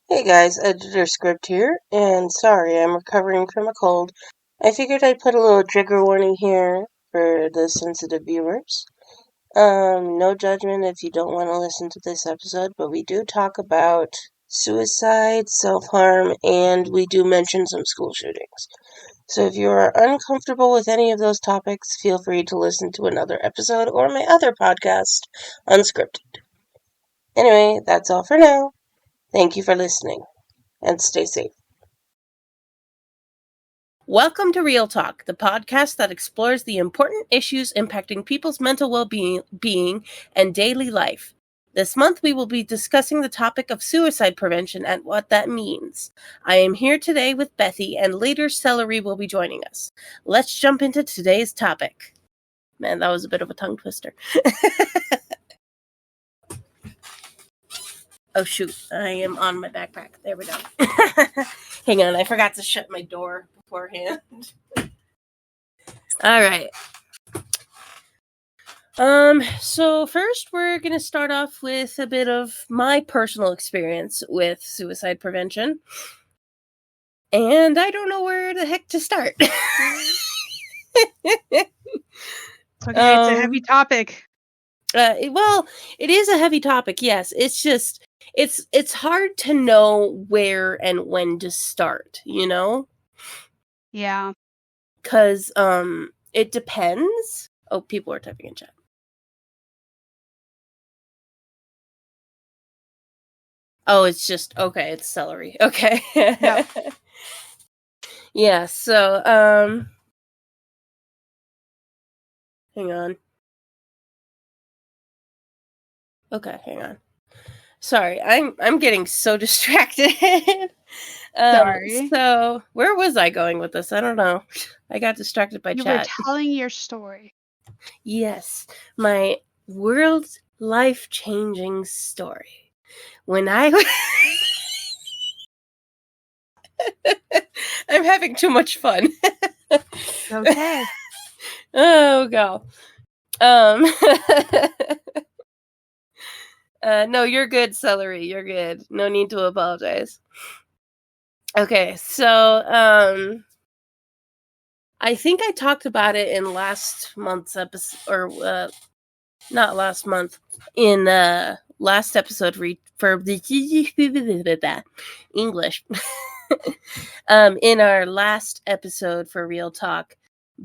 Hey guys, Editor Script here, and sorry, I'm recovering from a cold. I figured I'd put a little trigger warning here for the sensitive viewers. No judgment if you don't want to listen to this episode, but we do talk about suicide, self-harm, and we do mention some school shootings. So if you are uncomfortable with any of those topics, feel free to listen to another episode or my other podcast, Unscripted. Anyway, that's all for now. Thank you for listening, and stay safe. Welcome to Real Talk, the podcast that explores the important issues impacting people's mental well-being and daily life. This month, we will be discussing the topic of suicide prevention and what that means. I am here today with Bethy, and later Celery will be joining us. Let's jump into today's topic. Man, that was a bit of a tongue twister. Oh, shoot. I am on my backpack. There we go. Hang on. I forgot to shut my door beforehand. All right. So first we're going to start off with a bit of my personal experience with suicide prevention. And I don't know where the heck to start. Okay, it's a heavy topic. Well, it is a heavy topic, yes. It's just it's hard to know where and when to start, you know? Yeah. 'Cause it depends. Oh, people are typing in chat. Oh, it's just okay, it's Celery. Okay. Yep. Yeah, so hang on. Okay, hang on. Sorry, I'm getting so distracted. Sorry. So where was I going with this? I don't know. I got distracted by You chat. were telling your story. Yes, my world life-changing story. When I I'm having too much fun. Okay. Oh god. No, you're good, Celery. You're good. No need to apologize. Okay, so I think I talked about it in last month's episode, or not last month, in last episode for the English. In our last episode for Real Talk,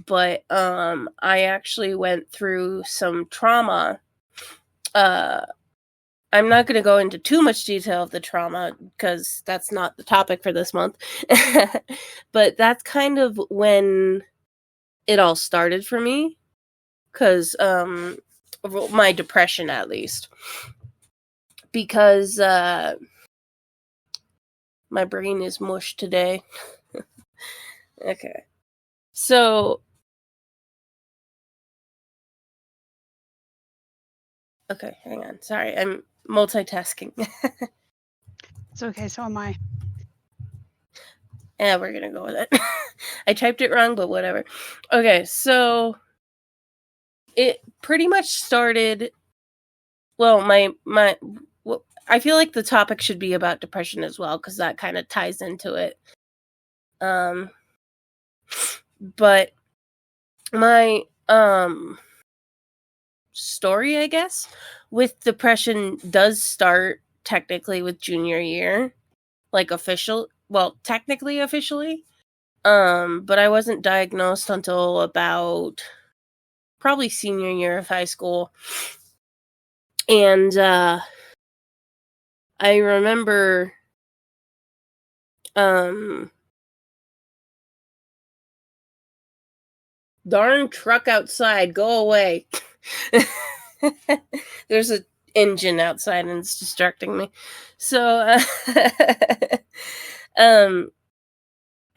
but I actually went through some trauma. I'm not going to go into too much detail of the trauma because that's not the topic for this month. But that's kind of when it all started for me. Because my depression, at least. Because my brain is mush today. Okay. So... Okay, hang on. Sorry, I'm multitasking. It's okay, so am I. Yeah, we're gonna go with it. I typed it wrong, but whatever. Okay, so it pretty much started. Well, I feel like the topic should be about depression as well because that kind of ties into it. But my story, I guess, with depression does start technically with junior year, like technically officially. But I wasn't diagnosed until about probably senior year of high school. And I remember darn truck outside, go away. There's an engine outside and it's distracting me. So I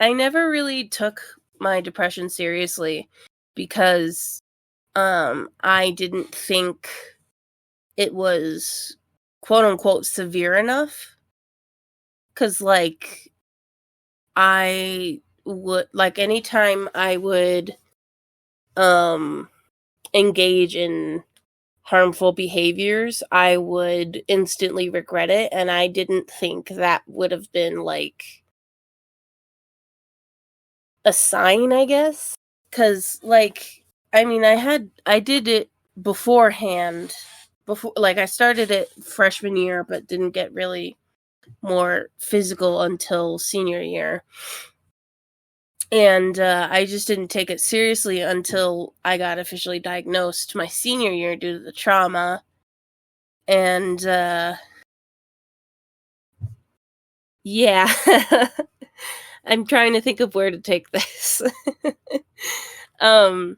never really took my depression seriously because I didn't think it was quote unquote severe enough. Cause like I would anytime I would engage in harmful behaviors, I would instantly regret it, and I didn't think that would have been like a sign, I guess, because like I did it beforehand, before like I started it freshman year, but didn't get really more physical until senior year. And I just didn't take it seriously until I got officially diagnosed my senior year due to the trauma. And yeah, I'm trying to think of where to take this. So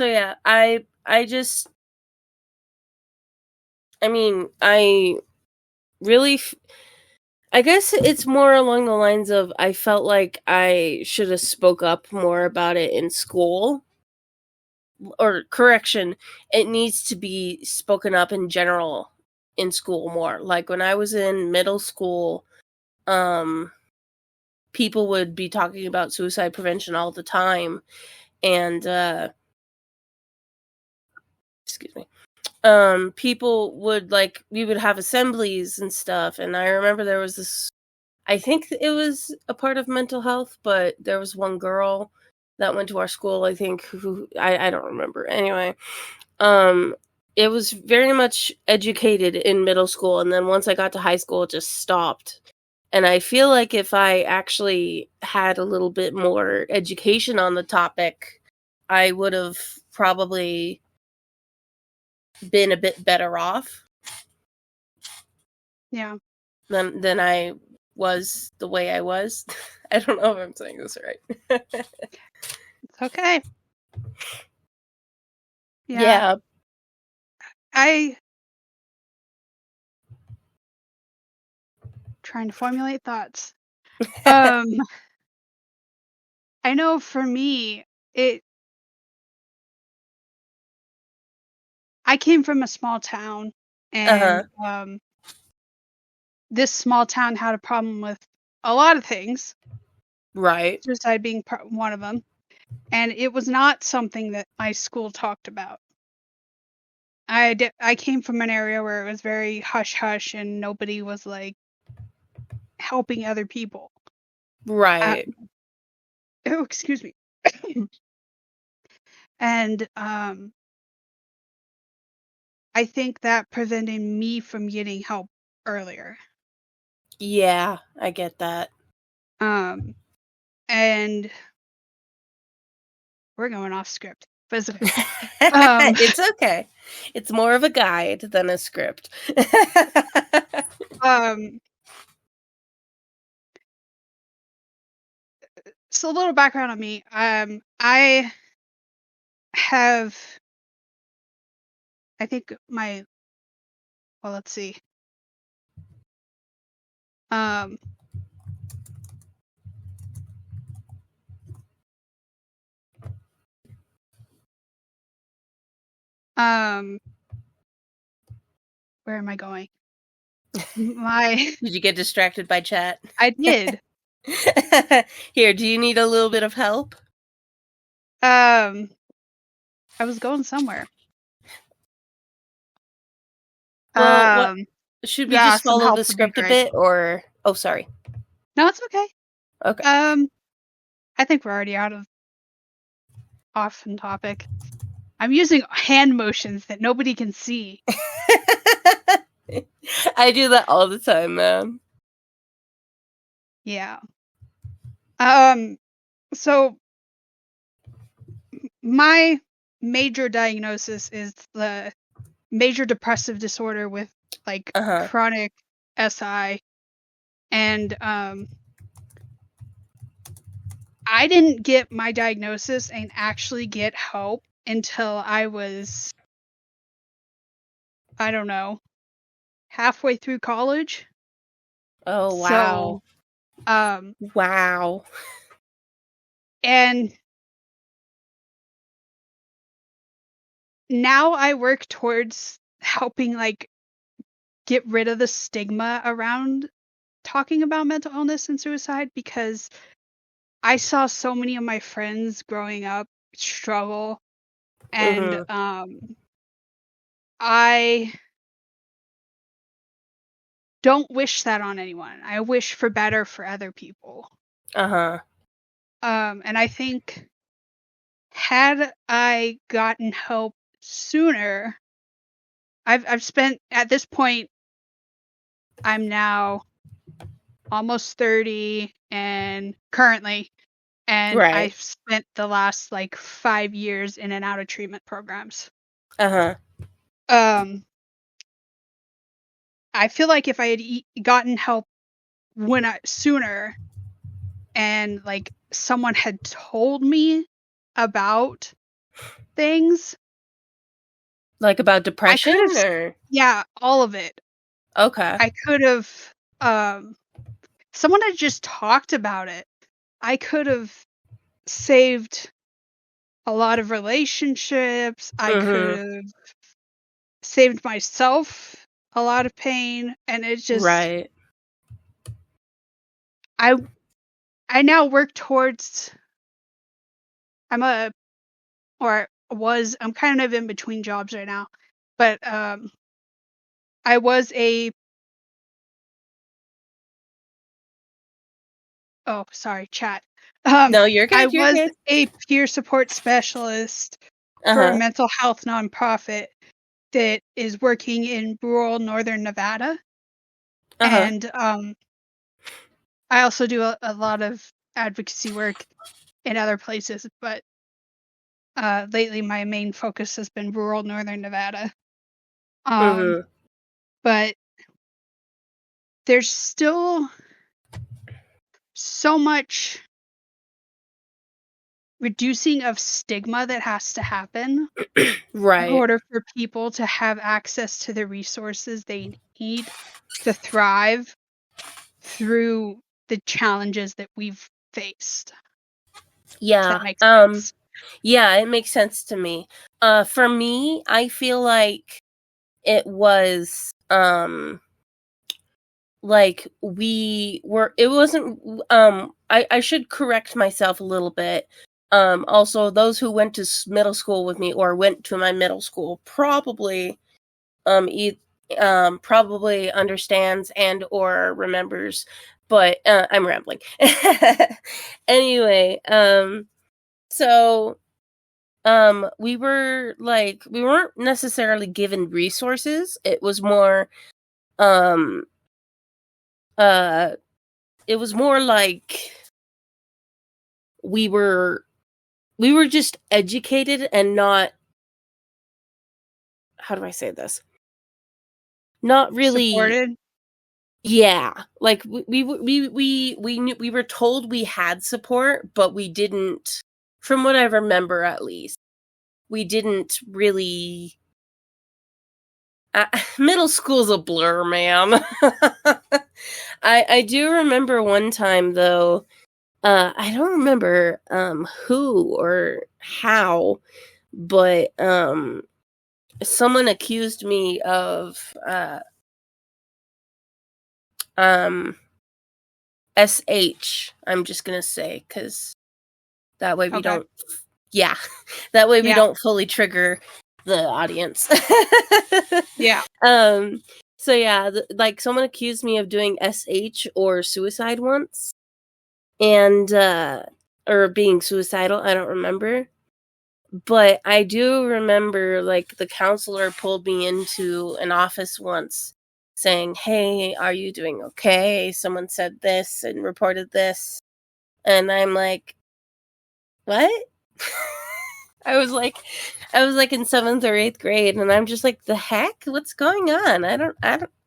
yeah, I really I guess it's more along the lines of I felt like I should have spoke up more about it in school. Or correction, it needs to be spoken up in general in school more. Like when I was in middle school, people would be talking about suicide prevention all the time, and excuse me. People would we would have assemblies and stuff, and I remember there was this, I think it was a part of mental health, but there was one girl that went to our school, I think, who I don't remember. Anyway, it was very much educated in middle school, and then once I got to high school, it just stopped. And I feel like if I actually had a little bit more education on the topic, I would have probably been a bit better off. Yeah. Than I was the way I was. I don't know if I'm saying this right. It's okay. Yeah. Trying to formulate thoughts. I know for me, I came from a small town, and this small town had a problem with a lot of things. Right. Suicide being one of them. And it was not something that my school talked about. I came from an area where it was very hush-hush, and nobody was, like, helping other people. Right. Oh, excuse me. And, I think that prevented me from getting help earlier. Yeah, I get that. And we're going off script, but it's okay. It's okay. It's more of a guide than a script. So a little background on me. I have, I think well, let's see. Where am I going? Did you get distracted by chat? I did. Here, do you need a little bit of help? I was going somewhere. Well, should we just follow the script a bit, or oh, sorry. No, it's okay. Okay. I think we're already off in topic. I'm using hand motions that nobody can see. I do that all the time, man. Yeah. So my major diagnosis is the major depressive disorder with chronic SI, and I didn't get my diagnosis and actually get help until I was, I don't know, halfway through college. Oh, wow. So, wow. And now I work towards helping get rid of the stigma around talking about mental illness and suicide, because I saw so many of my friends growing up struggle And I don't wish that on anyone. I wish for better for other people. And I think had I gotten help sooner, I've spent, at this point, I'm now almost 30 and currently, and Right. I've spent the last like 5 years in and out of treatment programs. I feel like if I had gotten help sooner, and like someone had told me about things, like about depression, or yeah, all of it. Okay. I could have, someone had just talked about it, I could have saved a lot of relationships. I could have saved myself a lot of pain, and it just right. I now work towards, I'm kind of in between jobs right now, but I was chat. No, you're good. I You're was good. a peer support specialist for a mental health nonprofit that is working in rural northern Nevada. And I also do a lot of advocacy work in other places, but lately my main focus has been rural northern Nevada. But there's still so much reducing of stigma that has to happen right. in order for people to have access to the resources they need to thrive through the challenges that we've faced. Yeah. That makes sense. Yeah, it makes sense to me. For me, I feel like it was like it wasn't I should correct myself a little bit. Also, those who went to middle school with me or went to my middle school probably probably understands and or remembers, but I'm rambling. Anyway, so we weren't necessarily given resources. It was more it was more like we were just educated and not, how do I say this? Not really supported. Yeah, like we knew, we were told we had support, but we didn't, from what I remember at least, we didn't really. Middle school's a blur, man. I do remember one time though. I don't remember who or how, but someone accused me of SH, I'm just gonna say, because that way we don't. Yeah, that way we don't fully trigger the audience. Yeah. So yeah, like someone accused me of doing SH or suicide once, and or being suicidal. I don't remember, but I do remember like the counselor pulled me into an office once, saying, "Hey, are you doing okay? Someone said this and reported this," and I'm like, "What?" I was like in 7th or 8th grade, and I'm just like, the heck? What's going on?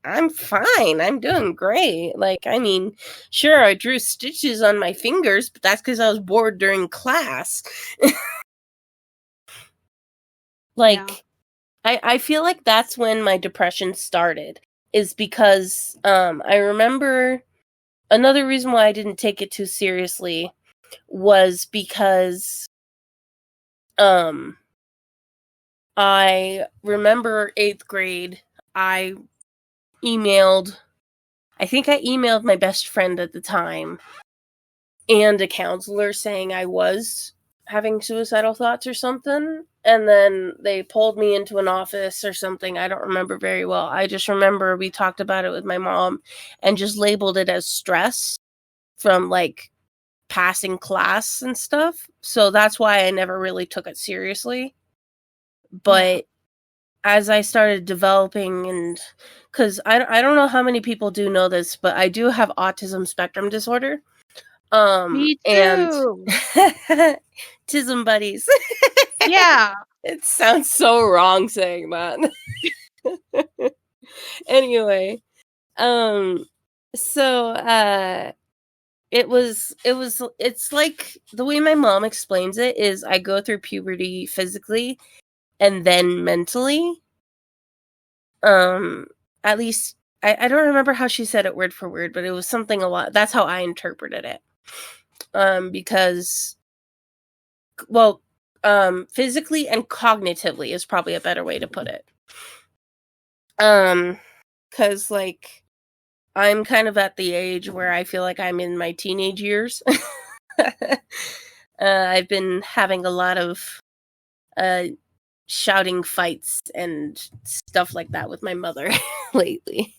I'm fine. I'm doing great. Like, I mean, sure, I drew stitches on my fingers, but that's because I was bored during class. Like, yeah. I feel like that's when my depression started, is because I remember another reason why I didn't take it too seriously was because I remember 8th grade, I think I emailed my best friend at the time and a counselor saying I was having suicidal thoughts or something. and then they pulled me into an office or something. I don't remember very well. I just remember we talked about it with my mom and just labeled it as stress from like passing class and stuff. So that's why I never really took it seriously. But as I started developing, and because I don't know how many people do know this, but I do have autism spectrum disorder. Me too. And tism buddies. Yeah. It sounds so wrong saying that. Anyway, so it's like the way my mom explains it is I go through puberty physically and then mentally. At least I don't remember how she said it word for word, but it was something a lot. That's how I interpreted it. Because, well, physically and cognitively is probably a better way to put it. Because like I'm kind of at the age where I feel like I'm in my teenage years. I've been having a lot of shouting fights and stuff like that with my mother lately.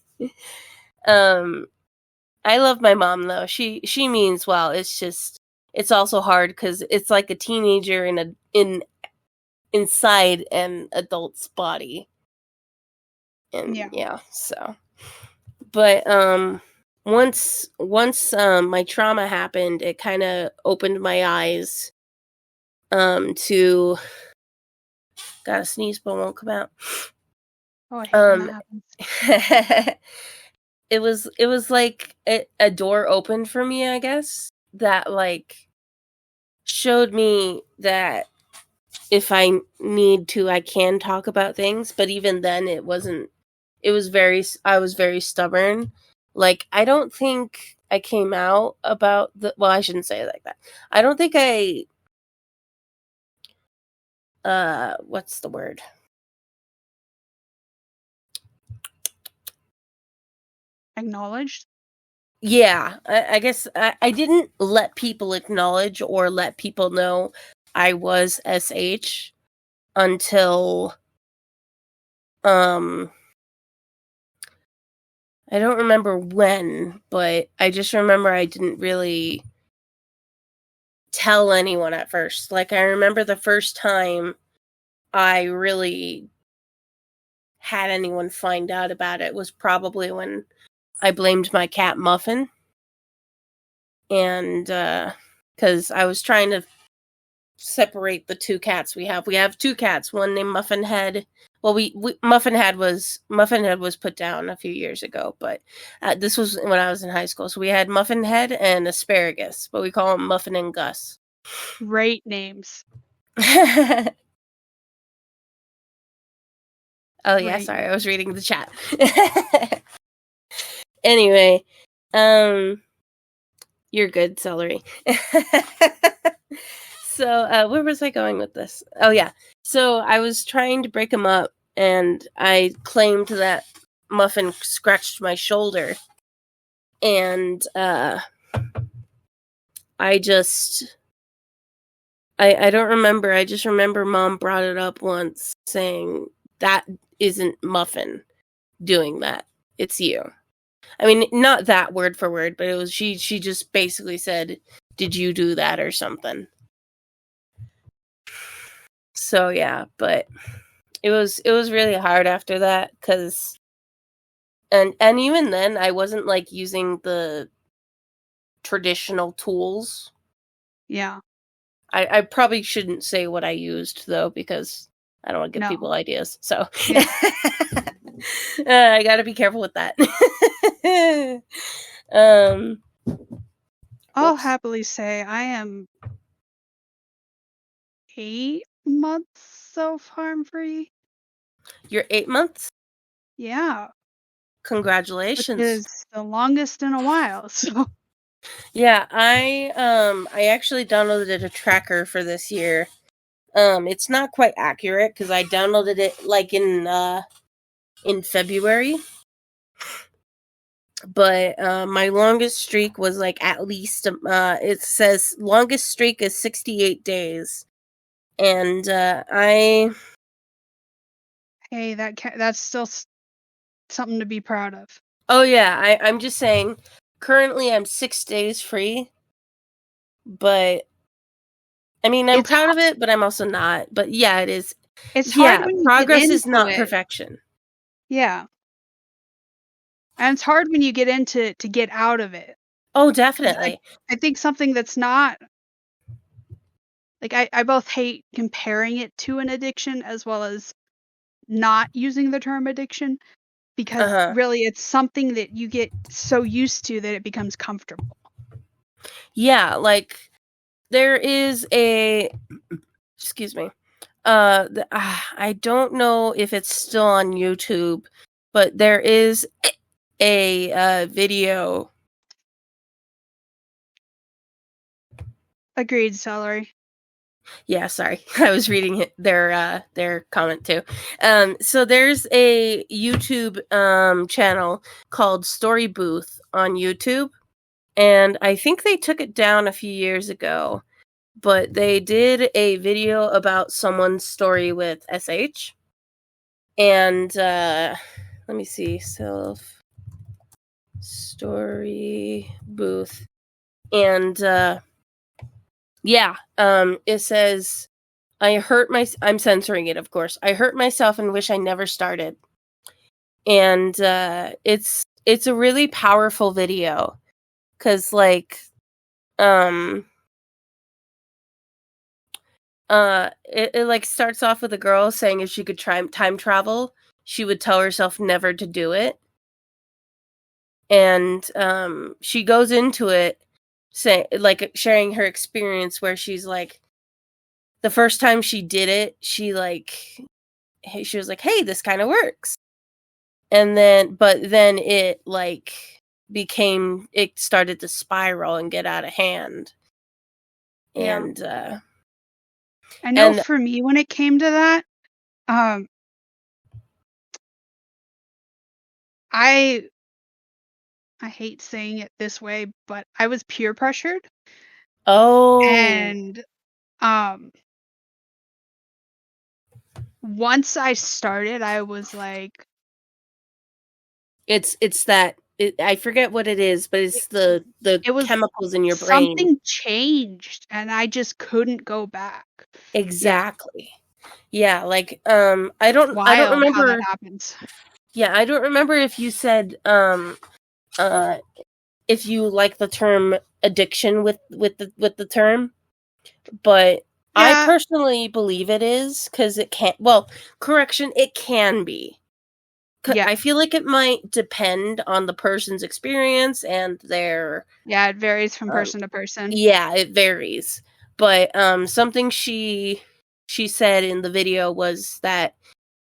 I love my mom though. She means well. It's just it's also hard because it's like a teenager inside an adult's body. And yeah, so. But once my trauma happened, it kind of opened my eyes to gotta sneeze but won't come out. Oh, I hate when that happens. It was like a door opened for me, I guess, that like showed me that if I need to, I can talk about things. But even then, I was very stubborn. Like, I don't think I came out about well, I shouldn't say it like that. I don't think what's the word? Acknowledged? Yeah, I guess I didn't let people acknowledge or let people know I was SH until I don't remember when, but I just remember I didn't really tell anyone at first. Like, I remember the first time I really had anyone find out about it was probably when I blamed my cat Muffin. And because I was trying to separate the two cats we have. We have two cats, one named Muffin Head. Well, Muffin Head was put down a few years ago, but this was when I was in high school. So we had Muffin Head and Asparagus, but we call them Muffin and Gus. Great names. Oh yeah, right. Sorry, I was reading the chat. Anyway, you're good, Celery. So, where was I going with this? Oh yeah, so I was trying to break him up, and I claimed that Muffin scratched my shoulder, and I don't remember. I just remember Mom brought it up once, saying that isn't Muffin doing that. It's you. I mean, not that word for word, but it was she just basically said, "Did you do that or something?" So yeah, but it was really hard after that because and even then I wasn't like using the traditional tools. Yeah. I probably shouldn't say what I used though because I don't want to give people ideas. So yeah. I got to be careful with that. I'll happily say I am 8 months self-harm-free. You're 8 months? Yeah. Congratulations. Which is the longest in a while, so. Yeah, I actually downloaded a tracker for this year. It's not quite accurate because I downloaded it like in February. But my longest streak was like at least it says longest streak is 68 days. And Hey, that's still something to be proud of. Oh yeah, I'm just saying. Currently, I'm 6 days free, but I mean, I'm proud of it, but I'm also not. But yeah, it is. It's hard when you progress get is into not it. perfection. Yeah, and it's hard when you get into to get out of it. Oh, definitely. I think something that's not like I both hate comparing it to an addiction as well as not using the term addiction because really it's something that you get so used to that it becomes comfortable. Yeah, like there is a excuse me. I don't know if it's still on YouTube, but there is a video. Agreed, Celery. Yeah, sorry. I was reading their comment too. So there's a YouTube channel called Story Booth on YouTube, and I think they took it down a few years ago, but they did a video about someone's story with SH. And let me see, Story Booth. And it says I'm censoring it, of course. I hurt myself and wish I never started. And it's a really powerful video cuz like it like starts off with a girl saying if she could try time travel, she would tell herself never to do it. And she goes into it sharing her experience where she's like the first time she did it, she was like, hey, this kind of works. And then it it started to spiral and get out of hand. Yeah. And I know for me when it came to that, I hate saying it this way, but I was peer pressured. Oh. And once I started, I was like it's that I forget what it is, but it's the chemicals in your brain. Something changed and I just couldn't go back. Exactly. Yeah, like I don't remember how that happens. Yeah, I don't remember if you said if you like the term addiction with the term, but I personally believe it is because it can't. Well, correction, it can be. Yeah. I feel like it might depend on the person's experience and their. Yeah, it varies from person to person. Yeah, it varies. But something she said in the video was that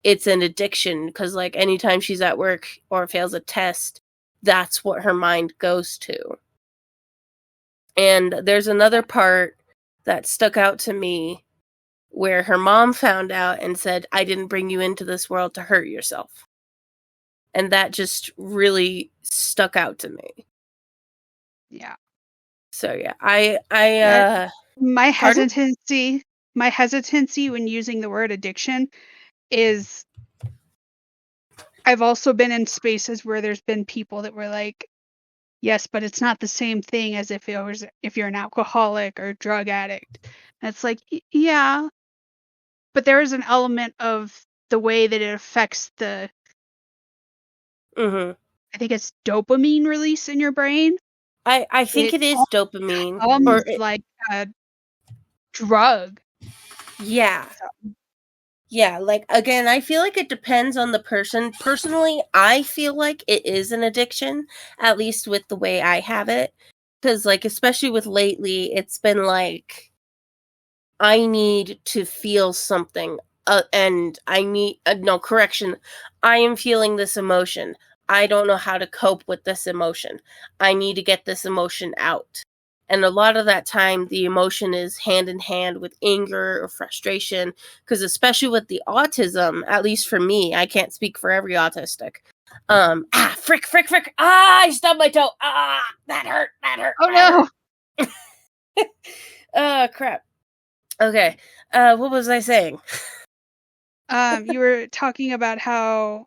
it's an addiction because like anytime she's at work or fails a test, that's what her mind goes to. And there's another part that stuck out to me where her mom found out and said, I didn't bring you into this world to hurt yourself. And that just really stuck out to me. Yeah. So yeah, my hesitancy when using the word addiction is I've also been in spaces where there's been people that were like, yes, but it's not the same thing as if you're an alcoholic or drug addict. And it's like, yeah, but there is an element of the way that it affects the I think it's dopamine release in your brain. I think it is dopamine. Or like a drug. Yeah. Yeah, like again, I feel like it depends on the person. Personally, I feel like it is an addiction, at least with the way I have it. Because like especially with lately, it's been like I need to feel something. And I need no correction. I am feeling this emotion. I don't know how to cope with this emotion. I need to get this emotion out. And a lot of that time, the emotion is hand in hand with anger or frustration. Because especially with the autism, at least for me, I can't speak for every autistic. Frick. I stubbed my toe. That hurt. Oh no. Crap. Okay. What was I saying? You were talking about how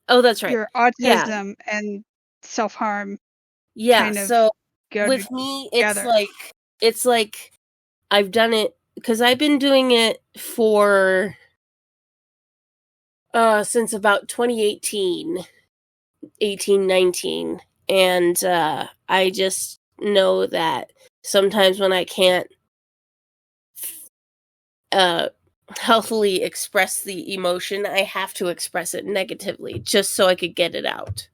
Oh, that's right. your Yeah. autism and self-harm Yeah. kind of So go with me, together. it's like I've done it because I've been doing it for since about 2018, 19, and I just know that sometimes when I can't healthily express the emotion, I have to express it negatively just so I could get it out.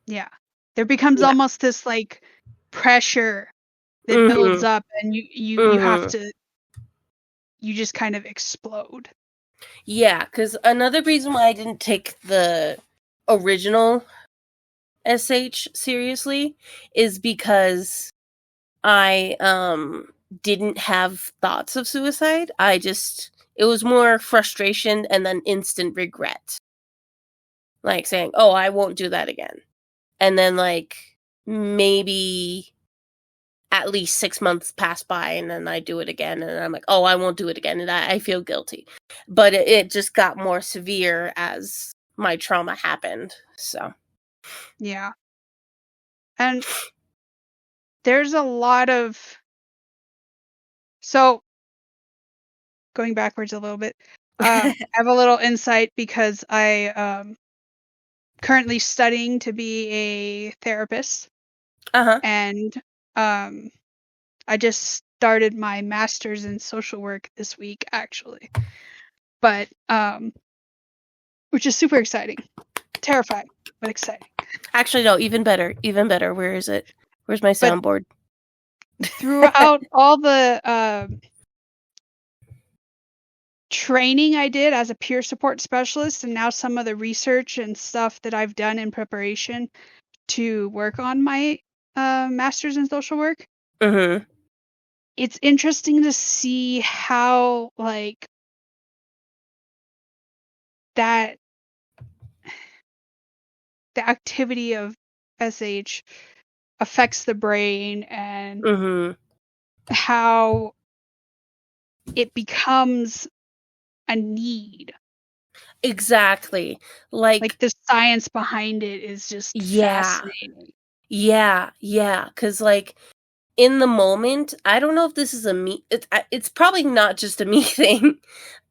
Yeah. There becomes almost this like pressure that builds up, and you have to, you just kind of explode. Yeah, because another reason why I didn't take the original SH seriously is because I didn't have thoughts of suicide. It was more frustration and then instant regret. Like saying, "Oh, I won't do that again." And then like maybe at least 6 months pass by and then I do it again and I'm like, "Oh, I won't do it again." And I feel guilty. But it just got more severe as my trauma happened. So, Yeah. And there's a lot of, so going backwards a little bit, I have a little insight because I currently studying to be a therapist. And I just started my master's in social work this week, actually. But which is super exciting. Terrifying, but exciting. Actually, no, even better. Even better. Where is it? Where's my soundboard? Throughout all the training I did as a peer support specialist, and now some of the research and stuff that I've done in preparation to work on my master's in social work, it's interesting to see how like that the activity of SH affects the brain and how it becomes a need. Exactly. Like the science behind it is just fascinating. Yeah. Because like in the moment, I don't know if this is a me. It's probably not just a me thing,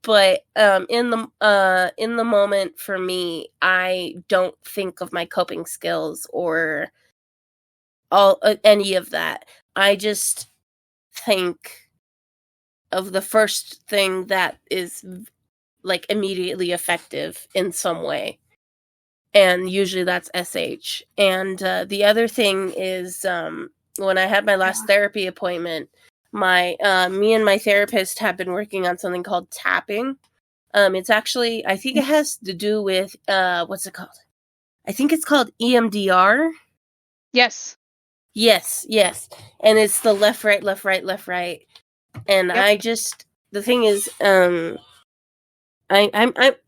but in the moment for me, I don't think of my coping skills or any of that. I just think of the first thing that is like immediately effective in some way, and usually that's SH. And the other thing is when I had my last therapy appointment, me and my therapist have been working on something called tapping. It's actually, I think it has to do with what's it called? I think it's called EMDR. Yes. And it's the left right left right left right. And the thing is I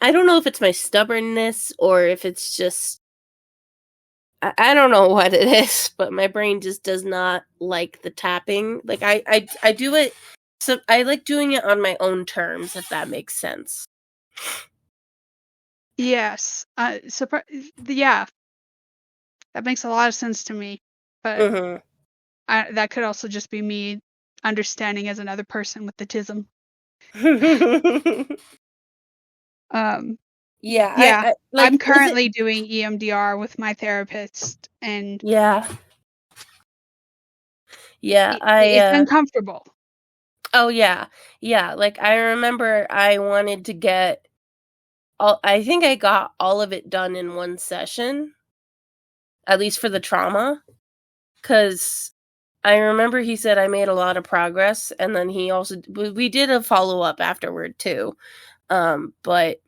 don't know if it's my stubbornness or if it's just I don't know what it is, but my brain just does not like the tapping. Like I do it, so I like doing it on my own terms, if that makes sense. Yes. Yeah. That makes a lot of sense to me. But that could also just be me understanding as another person with autism. Yeah. I'm currently doing EMDR with my therapist, and it's uncomfortable. Oh yeah. Like I remember I wanted to get I think I got all of it done in one session, at least for the trauma, because I remember he said I made a lot of progress, and then we did a follow-up afterward too. But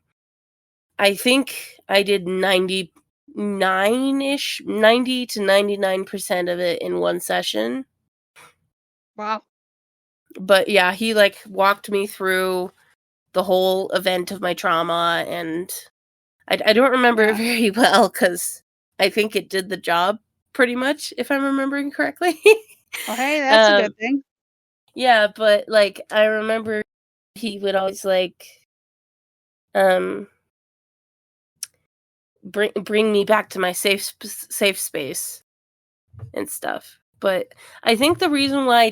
I think I did 99-ish, 90 to 99% of it in one session. Wow. But yeah, he like walked me through the whole event of my trauma, and I don't remember it very well because I think it did the job pretty much, if I'm remembering correctly. Well, hey, that's a good thing. Yeah, but like I remember he would always like bring me back to my safe space and stuff. But I think the reason why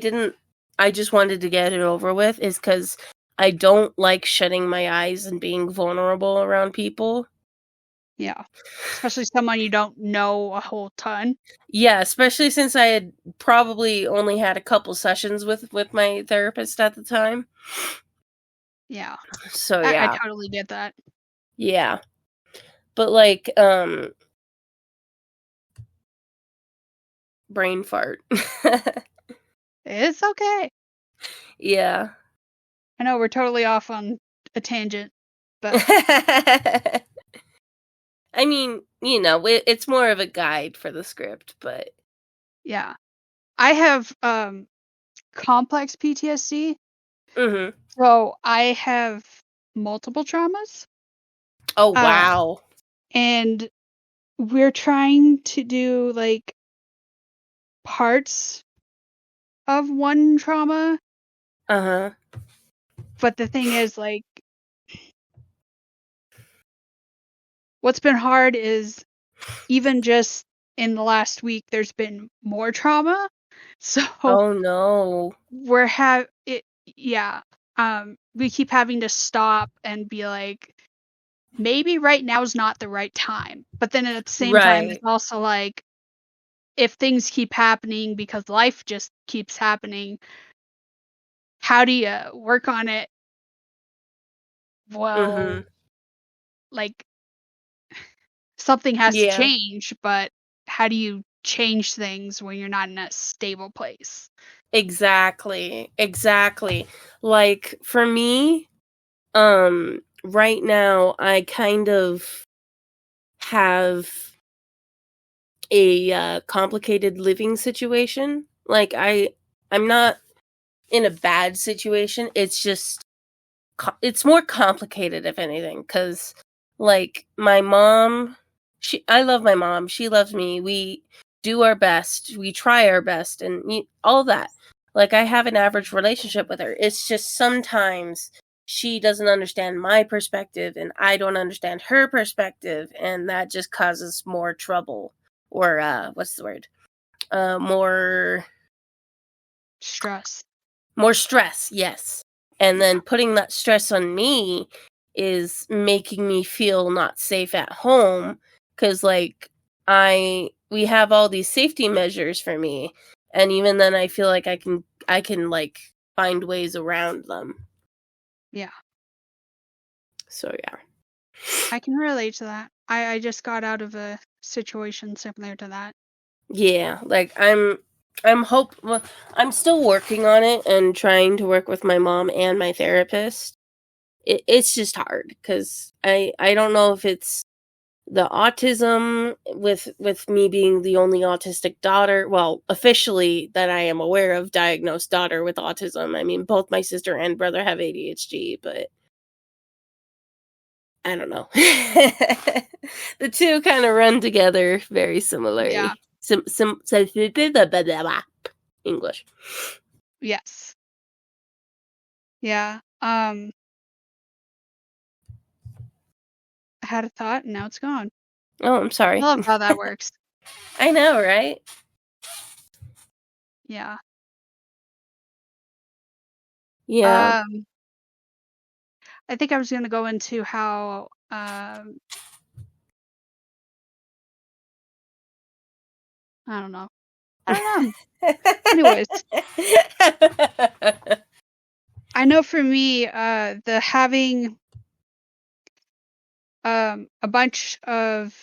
I just wanted to get it over with is because I don't like shutting my eyes and being vulnerable around people. Yeah. Especially someone you don't know a whole ton. Yeah, especially since I had probably only had a couple sessions with my therapist at the time. Yeah. So I yeah. totally get that. Yeah. But like brain fart. It's okay. Yeah. I know we're totally off on a tangent, but I mean, you know, it's more of a guide for the script, but yeah. I have complex PTSD. Mhm. So I have multiple traumas. Oh, wow. And we're trying to do like parts of one trauma. Uh-huh. But the thing is, like, what's been hard is even just in the last week, there's been more trauma. So Oh no. we're yeah. We keep having to stop and be like, maybe right now is not the right time. But then at the same time, Right. it's also like, if things keep happening because life just keeps happening, how do you work on it? Well, Mhm. like, something has to Yeah. change, but how do you change things when you're not in a stable place? Exactly. Exactly. Like for me, right now I kind of have a complicated living situation. Like I'm not in a bad situation. It's just it's more complicated if anything cuz like my mom, I love my mom. She loves me. We do our best. We try our best and all that. Like I have an average relationship with her. It's just sometimes she doesn't understand my perspective and I don't understand her perspective and that just causes more trouble or what's the word? More Stress. more stress, yes. And then putting that stress on me is making me feel not safe at home cuz like we have all these safety measures for me and even then I feel like I can like find ways around them. Yeah. So yeah. I can relate to that. I just got out of a situation similar to that. Yeah, like well, I'm still working on it and trying to work with my mom and my therapist. It's just hard because I don't know if it's the autism with me being the only autistic daughter, well, officially that I am aware of, diagnosed daughter with autism. I mean, both my sister and brother have ADHD, but I don't know. The two kind of run together very Yeah. similarly. English. Yes. Yeah. I had a thought and now it's gone. Oh, I'm I sorry. love how that works. I know, right? Yeah. Yeah. I think I was going to go into how I don't know. Anyways, I know for me, the having a bunch of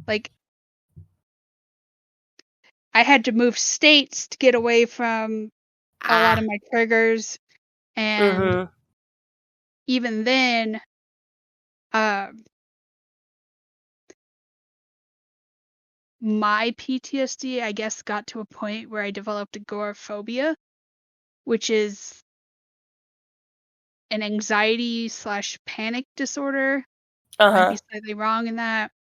like, I had to move states to get away from a lot of my triggers, and Mhm. even then, my PTSD, I guess, got to a point where I developed agoraphobia, which is an anxiety/panic disorder. Might be Uh-huh. slightly wrong in that,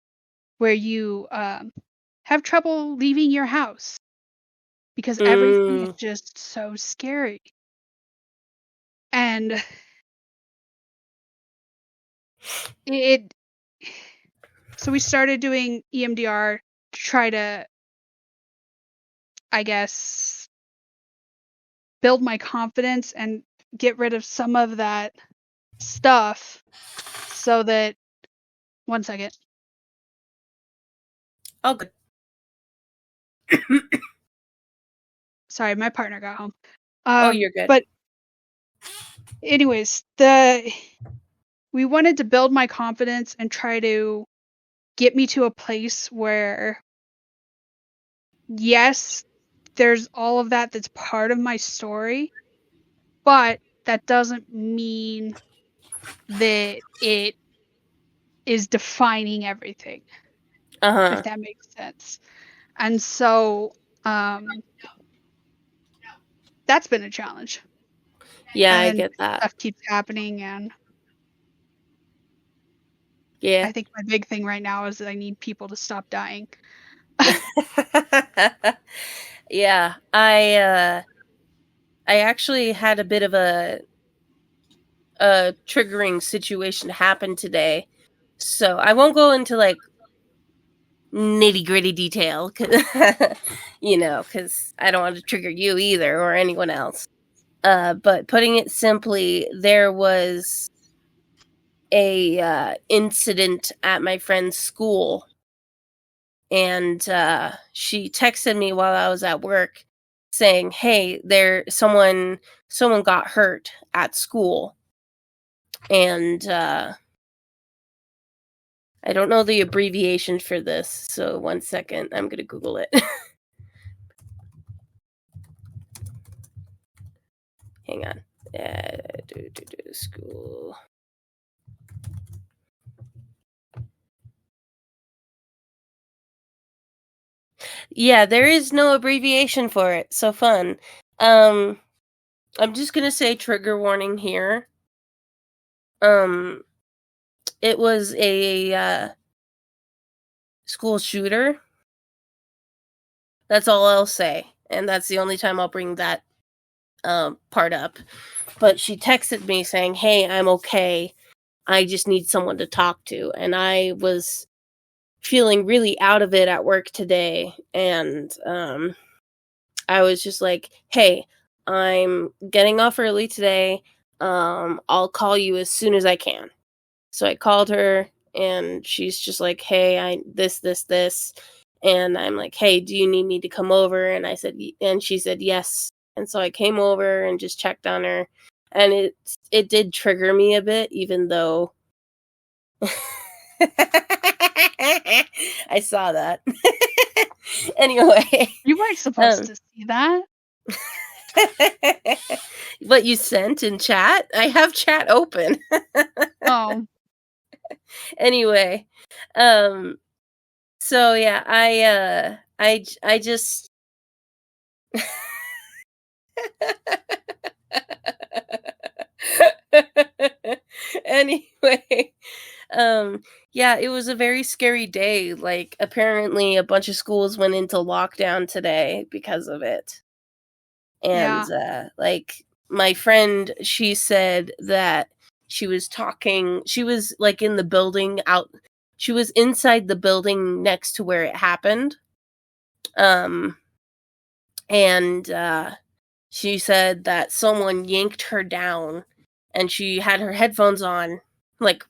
where you have trouble leaving your house. because everything is just so scary. And so we started doing EMDR to try to, I guess, build my confidence and get rid of some of that stuff so that, one second. Oh, good. Sorry, my partner got home. You're good. But anyways, we wanted to build my confidence and try to get me to a place where, yes, there's all of that that's part of my story, but that doesn't mean that it is defining everything. If that makes sense. And so that's been a challenge. Yeah, and I get that. Stuff keeps happening, and Yeah. I think my big thing right now is that I need people to stop dying. Yeah, I actually had a bit of a triggering situation happen today, so I won't go into like nitty gritty detail, you know, because I don't want to trigger you either or anyone else. But putting it simply, there was a incident at my friend's school, and she texted me while I was at work saying, "Hey, someone got hurt at school," and I don't know the abbreviation for this, so 1 second, I'm gonna Google it. Hang on. School. Yeah, there is no abbreviation for it. So fun. I'm just gonna say trigger warning here. It was a school shooter. That's all I'll say, and that's the only time I'll bring that part up. But she texted me saying, "Hey, I'm okay. I just need someone to talk to," and I was feeling really out of it at work today, and I was just like, "Hey, I'm getting off early today. I'll call you as soon as I can." So I called her, and she's just like, "Hey, I this," and I'm like, "Hey, do you need me to come over?" And she said yes, and so I came over and just checked on her, and it did trigger me a bit, even though I saw that. Anyway, You weren't supposed to see that. What you sent in chat? I have chat open. Oh. Anyway, so yeah, I just anyway, yeah, it was a very scary day. Like, apparently a bunch of schools went into lockdown today because of it. And like, my friend, she said that she was like in the building she was inside the building next to where it happened. And she said that someone yanked her down, and she had her headphones on, like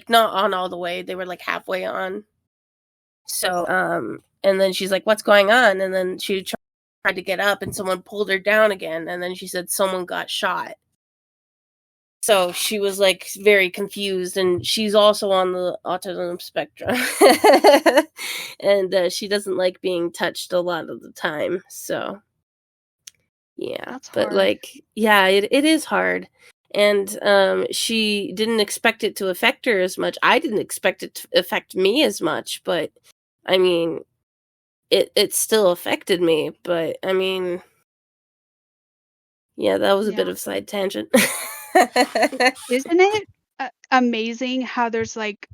not on all the way, they were like halfway on. So and then she's like, "What's going on?" And then she tried to get up, and someone pulled her down again, and then she said someone got shot. So she was like very confused, and she's also on the autism spectrum. And she doesn't like being touched a lot of the time. So yeah, that's but hard. like, yeah, it is hard. And she didn't expect it to affect her as much. I didn't expect it to affect me as much, but I mean, it still affected me. But I mean, yeah, that was a bit of a side tangent. Isn't it amazing how there's like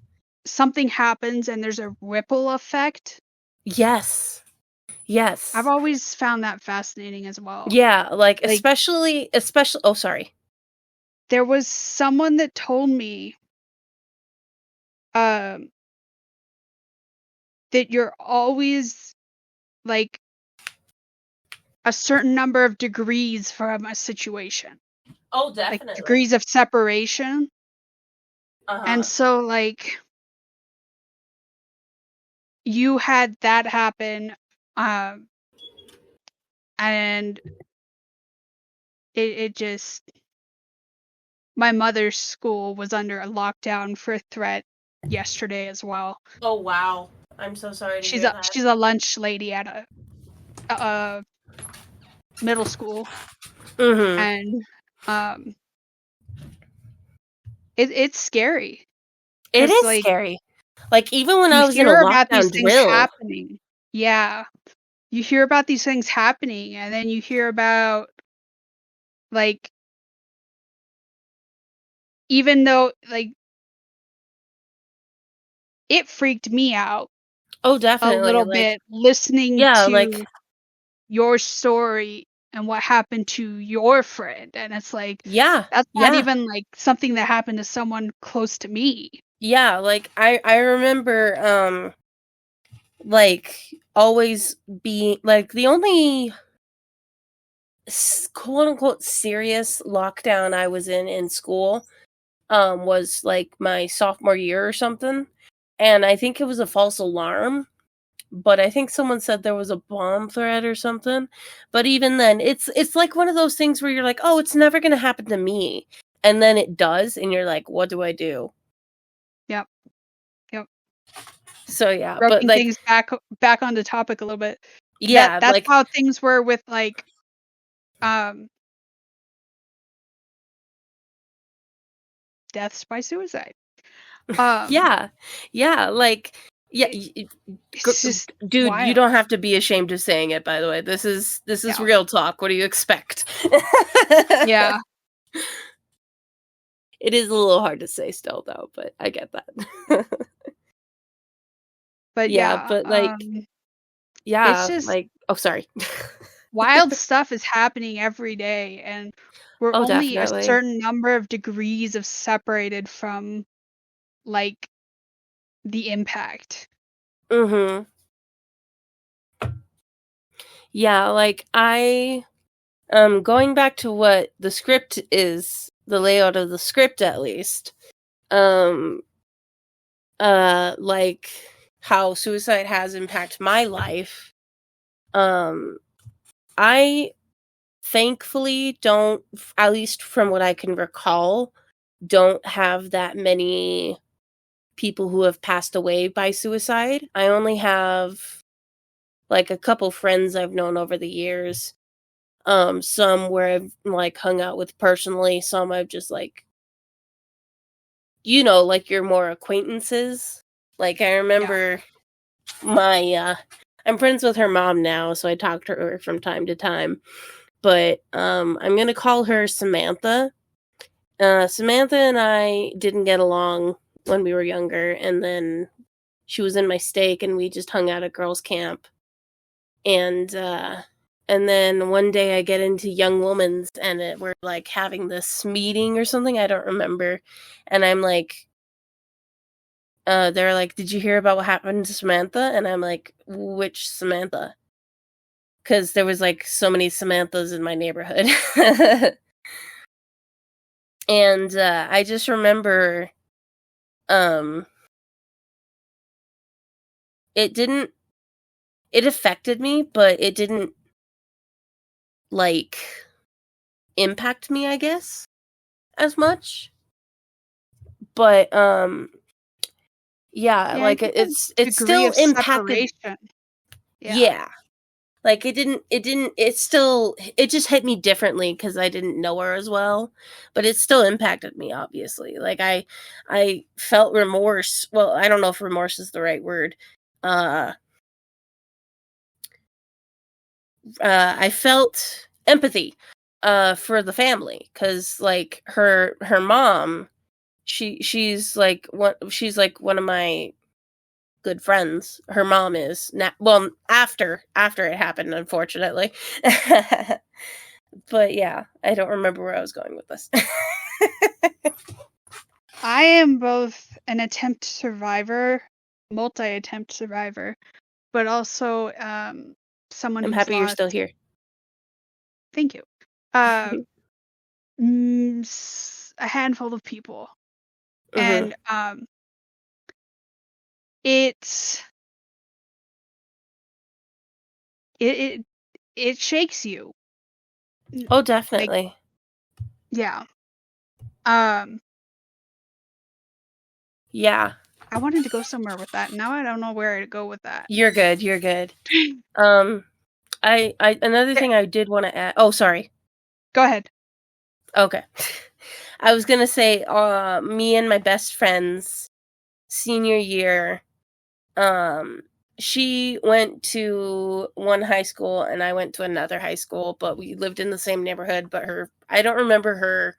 something happens and there's a ripple effect? Yes. Yes. I've always found that fascinating as well. Yeah, like especially oh, sorry. There was someone that told me that you're always like a certain number of degrees from a situation. Oh, Like definitely. degrees of separation. Uh-huh. And so like you had that happen, and it just my mother's school was under a lockdown for a threat yesterday as well. Oh, wow. I'm so sorry to She's hear a that. she's a lunch lady at a middle school, and it's scary. It 'Cause, is like, scary. Like, even when I you was in a hear about these lockdown things drill. happening. Yeah. You hear about these things happening, and then you hear about, like, even though, like, it freaked me out Oh, a definitely. little Like, bit listening yeah, like, to your story and what happened to your friend, and it's like, yeah, that's not yeah, even, like, something that happened to someone close to me. yeah. Like, I remember, like, always being like the only quote unquote serious lockdown I was in school was like my sophomore year or something, and I think it was a false alarm, but I think someone said there was a bomb threat or something. But even then, it's like one of those things where you're like, oh, it's never gonna happen to me, and then it does, and you're like, what do I do? Yep. Yep. So yeah, but Roping like, things back on the topic a little bit. yeah, That's like, how things were with, like, um, deaths by suicide. yeah, yeah, like, yeah, It's just dude, you wild. don't have to be ashamed of saying it. By the way, this is Yeah. real talk. What do you expect? Yeah. It is a little hard to say still, though, but I get that. But Yeah, but like, it's yeah, just like, oh, sorry. wild stuff is happening every day, and we're Oh, only a definitely. certain number of degrees of separated from, like, the impact. Mhm. Yeah, like going back to what the script is, the layout of the script at least. Um like how suicide has impacted my life. I thankfully don't, at least from what I can recall, don't have that many people who have passed away by suicide. I only have like a couple friends I've known over the years. Some where I've like hung out with personally, some I've just like, like your more acquaintances. Like I remember my I'm friends with her mom now, so I talk to her from time to time. But I'm gonna call her Samantha. Samantha and I didn't get along when we were younger, and then she was in my stake, and we just hung out at girls' camp. And then one day I get into Young Woman's, and we're like having this meeting or something. I don't remember, and I'm like, they're like, "Did you hear about what happened to Samantha?" And I'm like, "Which Samantha?" Because there was like so many Samanthas in my neighborhood. And I just remember um it affected me, but it didn't like impact me, I guess, as much. But yeah, Yeah, I like think the it degree still of impacted. separation. Yeah. Yeah. Like it just hit me differently because I didn't know her as well, but it still impacted me, obviously. Like I felt remorse. Well, I don't know if remorse is the right word. I felt empathy for the family, because like her mom, she's like one of my good friends. Her mom is now. Well, after it happened, unfortunately. But yeah, I don't remember where I was going with this. I am both an attempt survivor, multi-attempt survivor, but also someone I'm who's happy lost. you're still here. Thank you. A handful of people, and it shakes you. Oh, definitely. Like, yeah. Yeah. I wanted to go somewhere with that. Now I don't know where to go with that. You're good. You're good. I another thing I did want to add. Oh, sorry. Go ahead. Okay. I was gonna say, me and my best friend's senior year, she went to one high school and I went to another high school, but we lived in the same neighborhood. But I don't remember her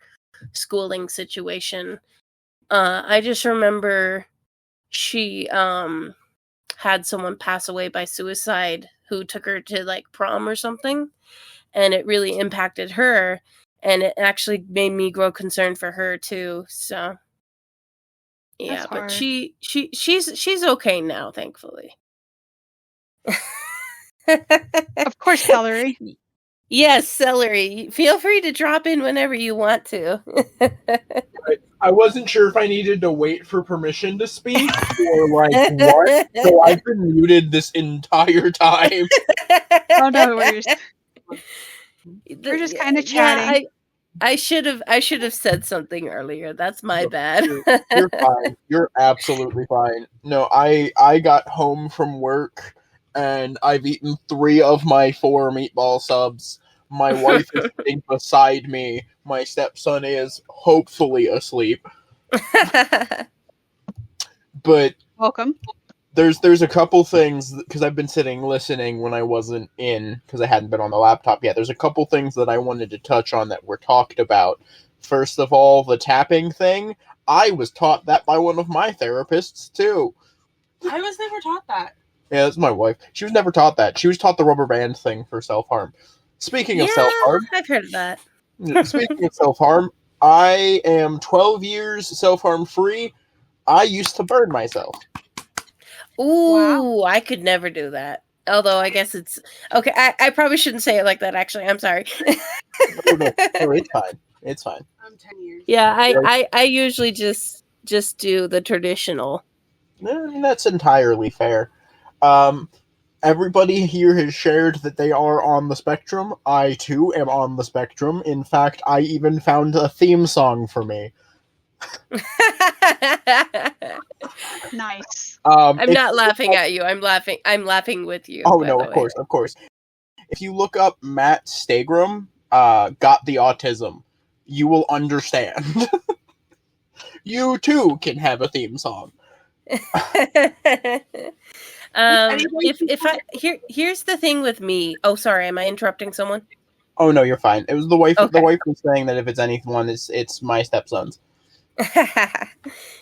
schooling situation. I just remember she had someone pass away by suicide who took her to like prom or something, and it really impacted her, and it actually made me grow concerned for her too. So yeah, but she's okay now, thankfully. Of course, Celery. Yes, Celery. Feel free to drop in whenever you want to. I wasn't sure if I needed to wait for permission to speak or like what. So I've been muted this entire time. Oh no worries. We're just kind of chatting. I should have said something earlier. That's my bad. You're fine. You're absolutely fine. No, I got home from work and I've eaten 3 of my 4 meatball subs. My wife is sitting beside me. My stepson is hopefully asleep. But welcome. There's a couple things, because I've been sitting listening when I wasn't in, because I hadn't been on the laptop yet. There's a couple things that I wanted to touch on that were talked about. First of all, the tapping thing. I was taught that by one of my therapists, too. I was never taught that. Yeah, that's my wife. She was never taught that. She was taught the rubber band thing for self-harm. Speaking of self-harm... I've heard of that. Speaking of self-harm, I am 12 years self-harm free. I used to burn myself. Ooh, wow. I could never do that. Although I guess it's... Okay, I probably shouldn't say it like that, actually. I'm sorry. No, it's fine. It's fine. I'm 10 years. Yeah, I usually just do the traditional. That's entirely fair. Everybody here has shared that they are on the spectrum. I, too, am on the spectrum. In fact, I even found a theme song for me. Nice. I'm not laughing at you. I'm laughing with you. Oh no, of course. If you look up Matt Stagram, Got the Autism, you will understand. You too can have a theme song. Here's the thing with me. Oh, sorry, am I interrupting someone? Oh no, you're fine. It was the wife. Okay. The wife was saying that if it's anyone, it's my stepson's.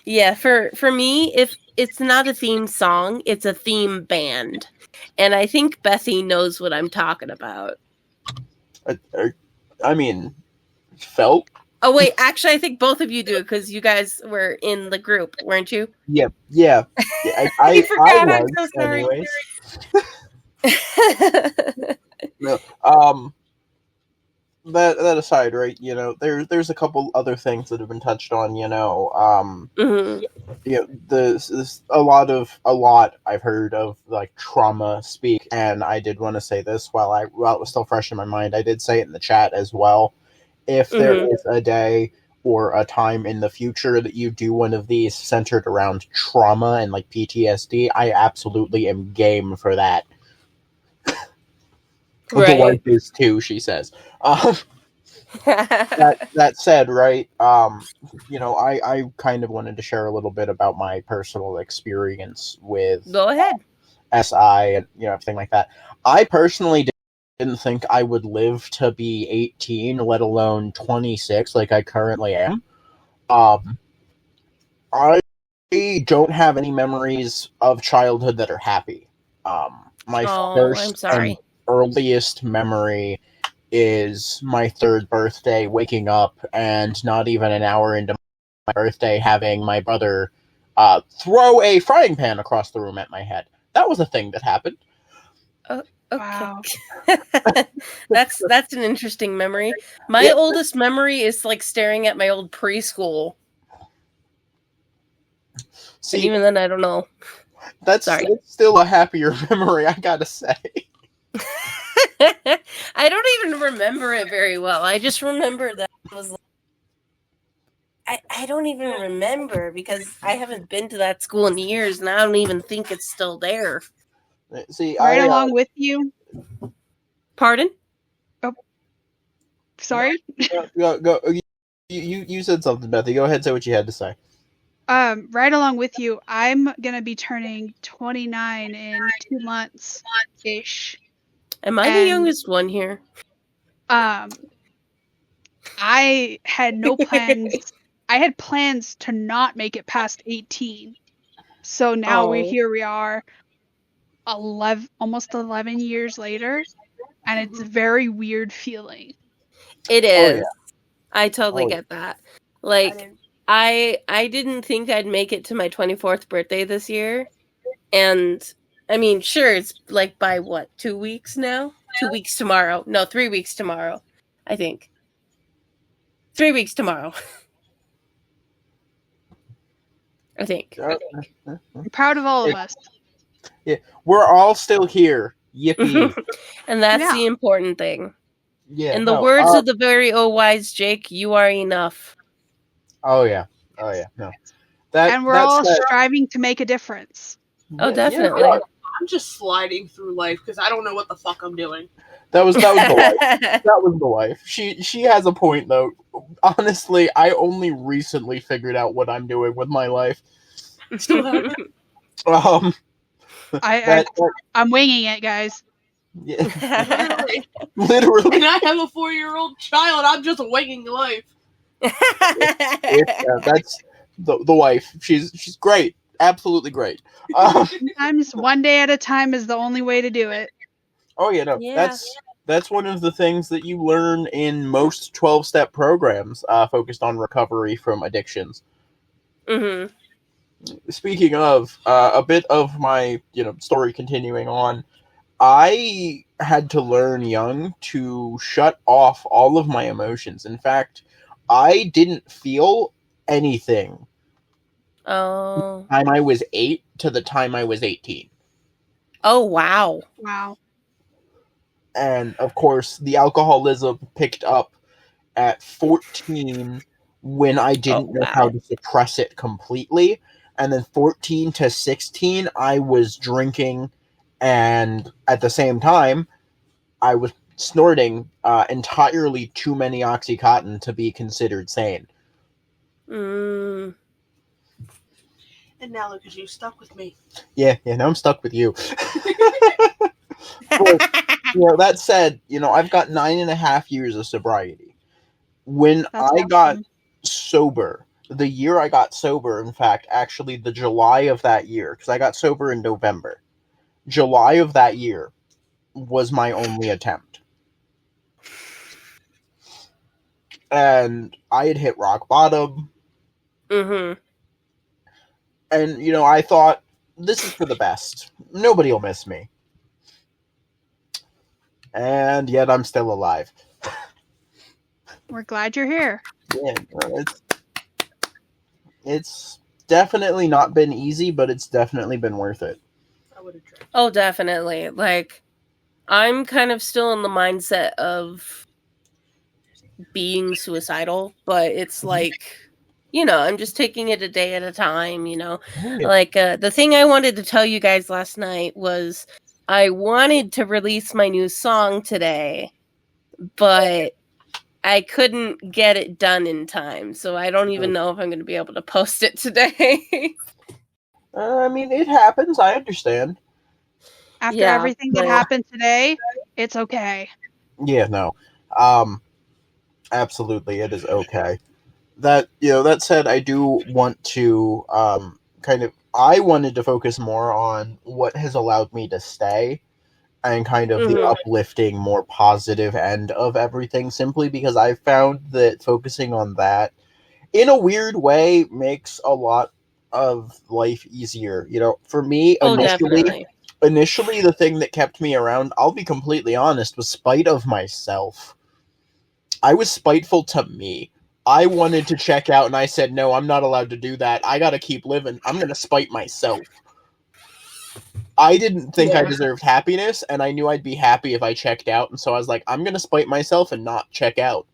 Yeah, for me, if it's not a theme song, it's a theme band, and I think Bethy knows what I'm talking about. I mean, felt. Oh wait, actually, I think both of you do because you guys were in the group, weren't you? Yeah. I forgot. I'm so sorry. No, that aside, right? You know, there's a couple other things that have been touched on. You know, this a lot I've heard of like trauma speak, and I did want to say this while it was still fresh in my mind. I did say it in the chat as well. If there is a day or a time in the future that you do one of these centered around trauma and like PTSD, I absolutely am game for that. Right. The wife is too, she says. That said, right, you know, I kind of wanted to share a little bit about my personal experience with Go ahead. SI and, you know, everything like that. I personally didn't think I would live to be 18, let alone 26, like I currently am. I don't have any memories of childhood that are happy. My Oh, I'm first and sorry. earliest memory is my third birthday, waking up and not even an hour into my birthday having my brother throw a frying pan across the room at my head. That was a thing that happened. Okay. Wow. That's an interesting memory. My Yeah. oldest memory is like staring at my old preschool. And See, even then, I don't know. that's Sorry. still a happier memory, I gotta say. I don't even remember it very well. I just remember that it was. I don't even remember because I haven't been to that school in years, and I don't even think it's still there. See, Right along with you. Pardon? Sorry. go. You said something, Bethy. Go ahead, and say what you had to say. Right along with you. I'm gonna be turning 29 in 2 months ish. Am I the youngest one here? I had no plans. I had plans to not make it past 18. So now we are almost 11 years later, and it's a very weird feeling. It is. Oh, yeah. I totally get that. Like, I didn't think I'd make it to my 24th birthday this year. And, I mean, sure, it's like by what, 2 weeks now? 2 weeks tomorrow. No, 3 weeks tomorrow, I think. 3 weeks tomorrow. I think. I'm proud of all of us. Yeah, we're all still here. Yippee. And that's the important thing. Yeah. In the words of the very wise Jake, you are enough. Oh yeah. No. And we're all striving to make a difference. Oh, definitely. I'm just sliding through life because I don't know what the fuck I'm doing. That was the wife. That was the wife. She has a point though. Honestly, I only recently figured out what I'm doing with my life. I'm winging it, guys. Yeah. Literally. And I have a 4-year-old child. I'm just winging life. That's the wife. She's great. Absolutely great. Sometimes one day at a time is the only way to do it. Oh yeah, no. Yeah. That's one of the things that you learn in most 12-step programs focused on recovery from addictions. Mm-hmm. Speaking of, a bit of my story continuing on, I had to learn young to shut off all of my emotions. In fact, I didn't feel anything. Oh. From the time I was 8 to the time I was 18. Oh, wow. Wow. And, of course, the alcoholism picked up at 14 when I didn't know how to suppress it completely. And then 14 to 16, I was drinking, and at the same time, I was snorting entirely too many Oxycontin to be considered sane. Mm. And now look at you, stuck with me. Yeah, now I'm stuck with you. But, that said, I've got 9.5 years of sobriety. When I got sober, the year I got sober, in fact, actually the July of that year, because I got sober in November, July of that year was my only attempt. And I had hit rock bottom. Mm-hmm. And, I thought, this is for the best. Nobody will miss me. And yet I'm still alive. We're glad you're here. Yeah, it's definitely not been easy, but it's definitely been worth it. Oh, definitely. Like, I'm kind of still in the mindset of being suicidal, but it's like, I'm just taking it a day at a time, Yeah. Like, the thing I wanted to tell you guys last night was I wanted to release my new song today, but I couldn't get it done in time, so I don't even know if I'm going to be able to post it today. I mean, it happens. I understand. After everything that happened today, it's okay. Yeah, no. Absolutely, it is okay. That said, I do want to I wanted to focus more on what has allowed me to stay and kind of the uplifting, more positive end of everything, simply because I found that focusing on that, in a weird way, makes a lot of life easier. For me, initially the thing that kept me around, I'll be completely honest, was spite of myself. I was spiteful to me. I wanted to check out, and I said, no, I'm not allowed to do that. I gotta keep living. I'm gonna spite myself. I didn't think I deserved happiness, and I knew I'd be happy if I checked out, and so I was like, I'm gonna spite myself and not check out.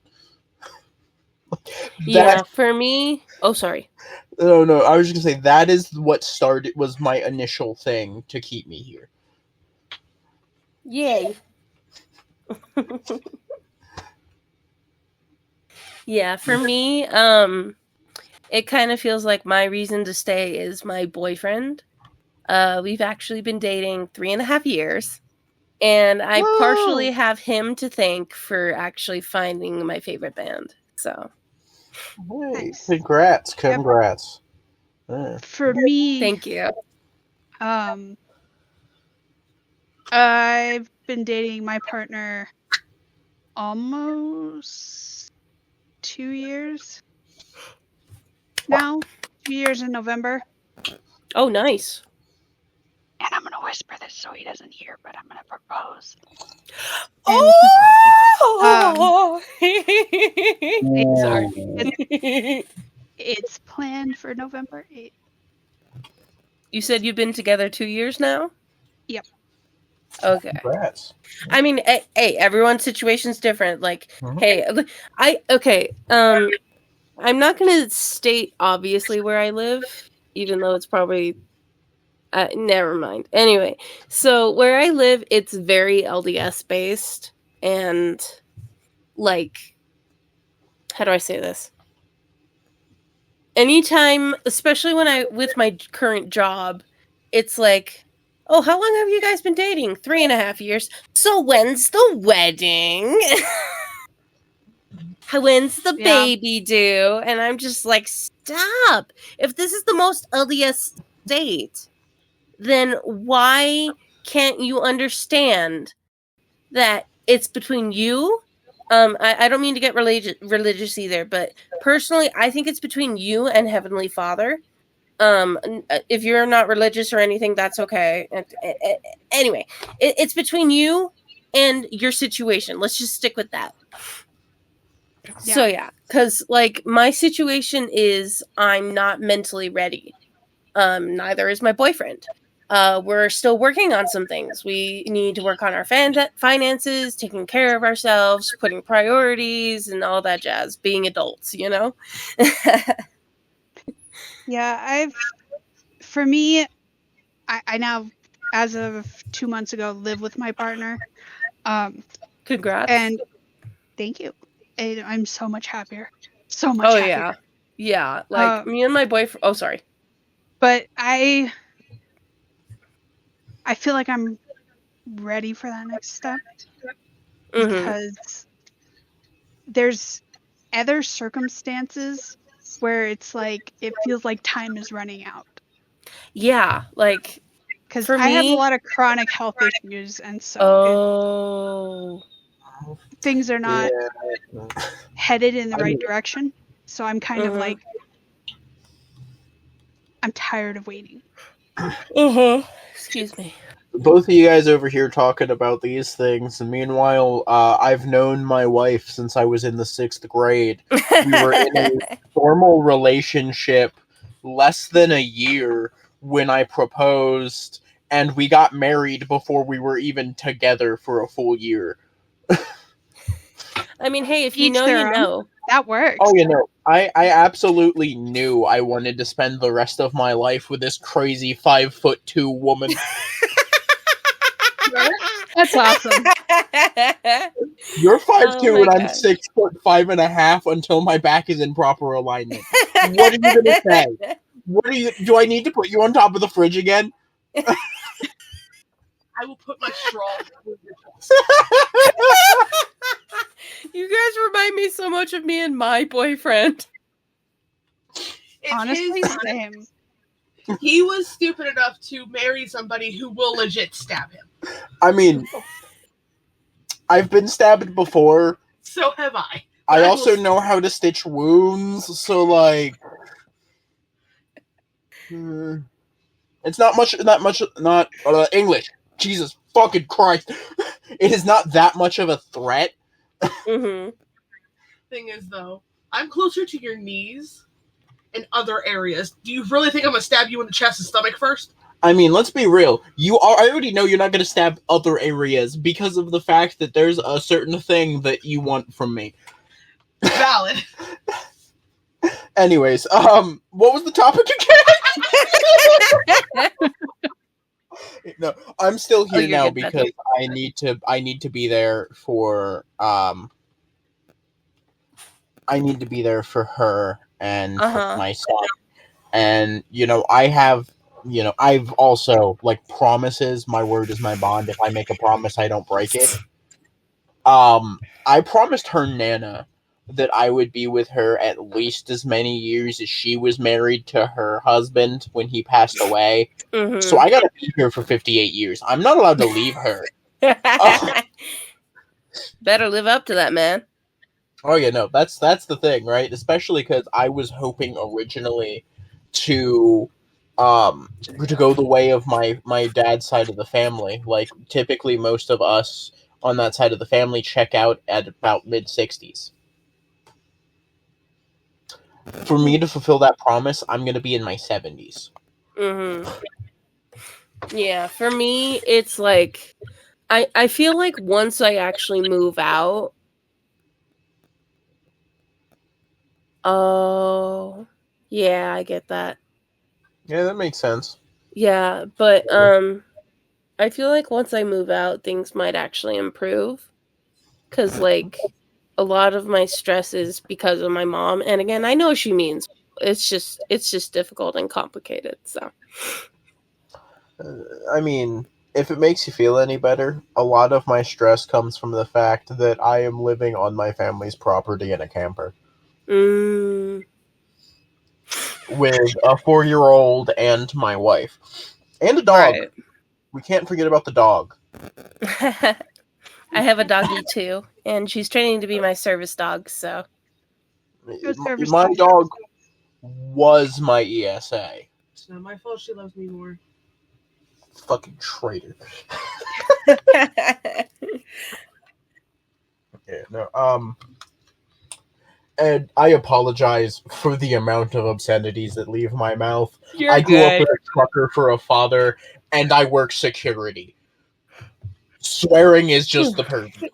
For me... Oh, sorry. No, I was just gonna say, that is what was my initial thing to keep me here. Yay. Yeah, for me, it kind of feels like my reason to stay is my boyfriend. We've actually been dating 3.5 years, and I partially have him to thank for actually finding my favorite band. So, hey, congrats! For me, thank you. I've been dating my partner almost 2 years now. 2 years in November. Oh, nice. And I'm gonna whisper this so he doesn't hear, but I'm gonna propose. Sorry. It's planned for November 8th. You said you've been together 2 years now? Yep. Okay. Congrats. I mean, hey, everyone's situation's different. Like, I'm not gonna state obviously where I live, even though it's probably never mind. Anyway, so where I live, it's very LDS based, and like, how do I say this? Anytime, especially with my current job, it's like, oh, how long have you guys been dating? 3.5 years. So when's the wedding? When's the baby due? And I'm just like, stop. If this is the most LDS state, then why can't you understand that it's between you? I don't mean to get religious either, but personally, I think it's between you and Heavenly Father. If you're not religious or anything, that's okay. Anyway, it's between you and your situation. Let's just stick with that. Yeah. So yeah, because like my situation is I'm not mentally ready. Neither is my boyfriend. We're still working on some things. We need to work on our finances, taking care of ourselves, putting priorities, and all that jazz. Being adults, Yeah, for me, I now, as of 2 months ago, live with my partner. Congrats. And thank you. And I'm so much happier. So much happier. Yeah. Yeah. Like me and my boyfriend. Oh, sorry. But I feel like I'm ready for that next step. Because there's other circumstances where it's like it feels like time is running out. Yeah, like because I have a lot of chronic health issues, and so things are not headed in the right direction. So I'm kind of like, I'm tired of waiting. Excuse me. Both of you guys over here talking about these things, and meanwhile, I've known my wife since I was in the 6th grade. We were in a formal relationship less than a year when I proposed, and we got married before we were even together for a full year. I mean, hey, if you know, you know. That works. Oh, I absolutely knew I wanted to spend the rest of my life with this crazy 5'2" woman. That's awesome. You're 5'2" and I'm 6'5.5" until my back is in proper alignment. What are you gonna say? Do I need to put you on top of the fridge again? I will put my straw. You guys remind me so much of me and my boyfriend. Honestly, same. He was stupid enough to marry somebody who will legit stab him. I mean, I've been stabbed before. So have I. I also know how to stitch wounds, so like, it's not English. Jesus fucking Christ! It is not that much of a threat. Mm-hmm. Thing is, though, I'm closer to your knees and other areas. Do you really think I'm gonna stab you in the chest and stomach first? I mean, let's be real. I already know you're not gonna stab other areas because of the fact that there's a certain thing that you want from me. Valid. Anyways, what was the topic again? No, I'm still here now because I need to be there for I need to be there for her and for my son. And I've also like promises, my word is my bond. If I make a promise, I don't break it. I promised her Nana that I would be with her at least as many years as she was married to her husband when he passed away. Mm-hmm. So I gotta be here for 58 years. I'm not allowed to leave her. Better live up to that, man. Oh yeah, no, that's the thing, right? Especially because I was hoping originally to go the way of my dad's side of the family. Like typically most of us on that side of the family check out at about mid-60s. For me to fulfill that promise, I'm going to be in my 70s. Mm-hmm. Yeah, for me, it's like I feel like once I actually move out. Oh, yeah, I get that. Yeah, that makes sense. Yeah, but I feel like once I move out, things might actually improve. 'Cause like a lot of my stress is because of my mom, and again, I know what she means. It's just difficult and complicated. So, I mean, if it makes you feel any better, a lot of my stress comes from the fact that I am living on my family's property in a camper. With a 4-year-old and my wife. And a dog. Right. We can't forget about the dog. I have a doggy too, and she's training to be my service dog, so. My dog was my ESA. It's not my fault she loves me more. Fucking traitor. Yeah, no, and I apologize for the amount of obscenities that leave my mouth. I grew up with a trucker for a father, and I work security. Swearing is just the purview.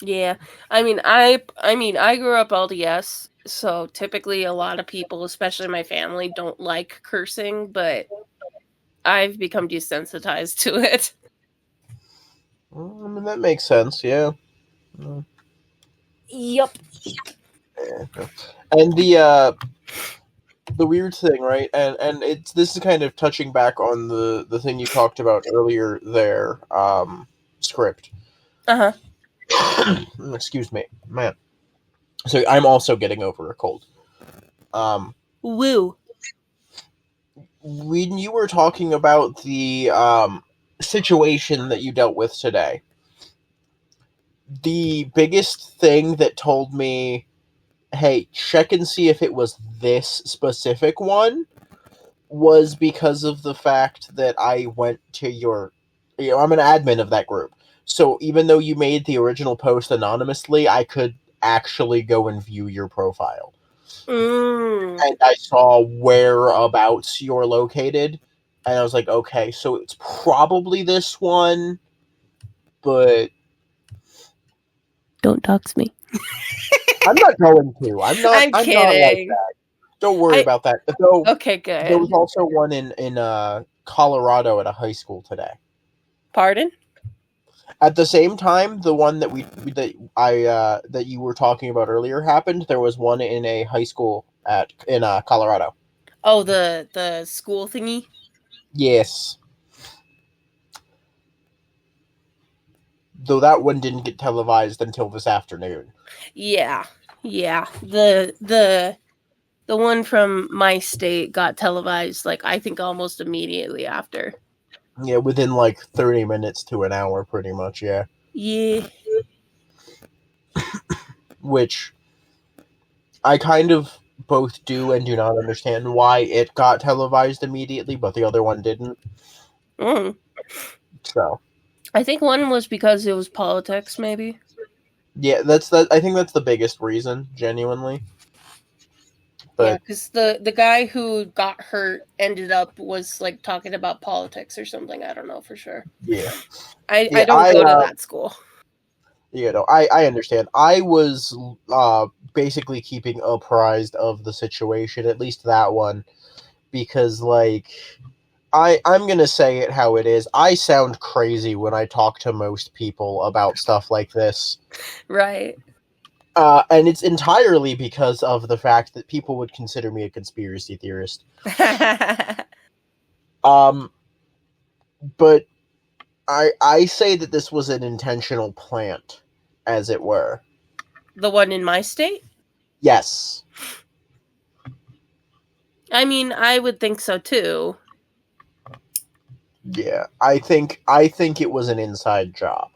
Yeah, I mean, I grew up LDS, so typically a lot of people, especially my family, don't like cursing, but I've become desensitized to it. I mean, that makes sense, yeah. Yep. Yeah. And the weird thing, right? And this is kind of touching back on the thing you talked about earlier there, script. Uh-huh. Excuse me, man. So I'm also getting over a cold. Woo. When you were talking about the situation that you dealt with today, the biggest thing that told me, hey, check and see if it was this specific one, was because of the fact that I went to your... I'm an admin of that group. So even though you made the original post anonymously, I could actually go and view your profile. And I saw whereabouts you're located, and I was like, okay, so it's probably this one, but... Don't dox me. I'm not going to. I'm kidding. Not like that. Don't worry about that. Though, okay, good. There was also one in Colorado at a high school today. Pardon? At the same time, the one that that you were talking about earlier happened. There was one in a high school in Colorado. Oh, the school thingy? Yes. Though that one didn't get televised until this afternoon. Yeah. Yeah, the one from my state got televised, like, I think almost immediately after. Yeah, within like 30 minutes to an hour, pretty much, yeah. Yeah. Which I kind of both do and do not understand why it got televised immediately, but the other one didn't. Mm. So I think one was because it was politics, maybe. yeah, I think that's the biggest reason, genuinely. But yeah, because the guy who got hurt was like talking about politics or something. I don't know for sure. Yeah, I don't go to that school. You know, I understand. I was basically keeping apprised of the situation, at least that one, because like I'm gonna say it how it is. I sound crazy when I talk to most people about stuff like this. Right. And it's entirely because of the fact that people would consider me a conspiracy theorist. But I say that this was an intentional plant, as it were. The one in my state? Yes. I mean, I would think so too. Yeah, I think it was an inside job.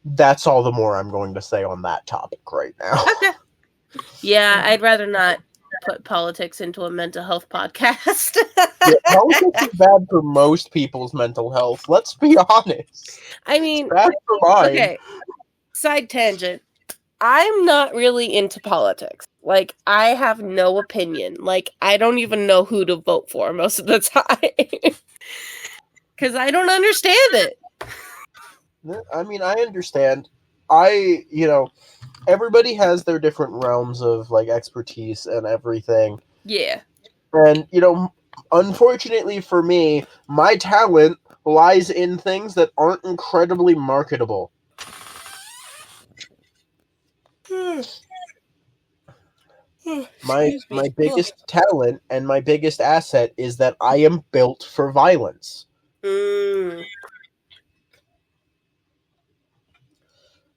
That's all the more I'm going to say on that topic right now. Okay. Yeah, I'd rather not put politics into a mental health podcast. Yeah, politics is bad for most people's mental health. Let's be honest. I mean, it's bad for mine. Okay. Side tangent. I'm not really into politics. Like, I have no opinion. Like, I don't even know who to vote for most of the time. Because I don't understand it. I mean, I understand. Everybody has their different realms of, like, expertise and everything. Yeah. And, unfortunately for me, my talent lies in things that aren't incredibly marketable. My biggest talent and my biggest asset is that I am built for violence.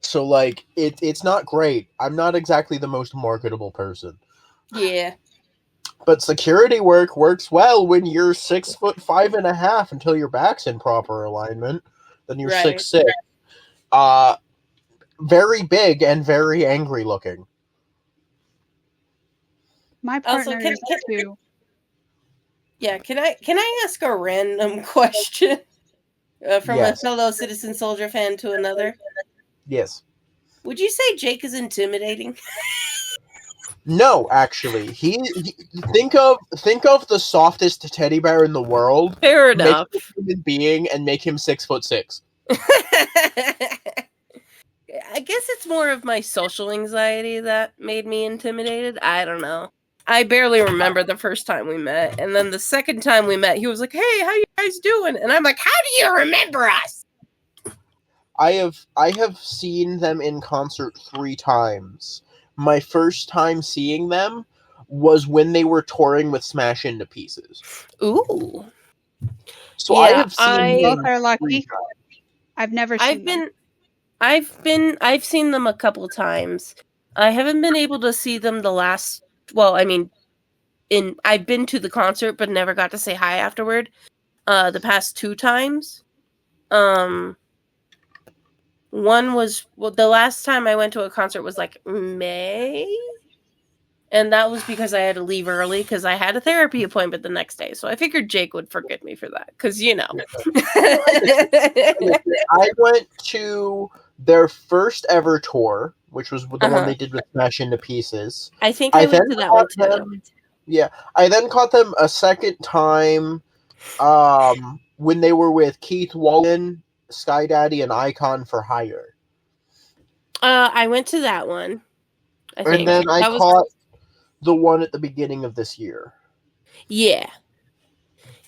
So, like, it's not great. I'm not exactly the most marketable person. Yeah. But security work works well when you're 6'5.5" until your back's in proper alignment. Then you're 6'6". Very big and very angry looking. My partner is too. Yeah, can I ask a random question from a fellow Citizen Soldier fan to another? Yes. Would you say Jake is intimidating? No, actually, he think of the softest teddy bear in the world. Fair enough. Make him a human being and make him 6'6". I guess it's more of my social anxiety that made me intimidated. I don't know. I barely remember the first time we met, and then the second time we met, he was like, "Hey, how you guys doing?" And I'm like, "How do you remember us?" I have seen them in concert 3 times. My first time seeing them was when they were touring with Smash Into Pieces. Ooh. So I have seen both are lucky. I've never seen them. I've seen them a couple times. I haven't been able to see them I've been to the concert but never got to say hi afterward. The past 2 times. One was the last time I went to a concert was like May, and that was because I had to leave early because I had a therapy appointment the next day. So I figured Jake would forgive me for that because I went to their first ever tour, which was the one they did with Smash Into Pieces. I think I went to that one too. Yeah, I then caught them a second time when they were with Keith Wallen, Sky Daddy, and Icon for Hire. I went to that one. And then I caught the one at the beginning of this year. Yeah.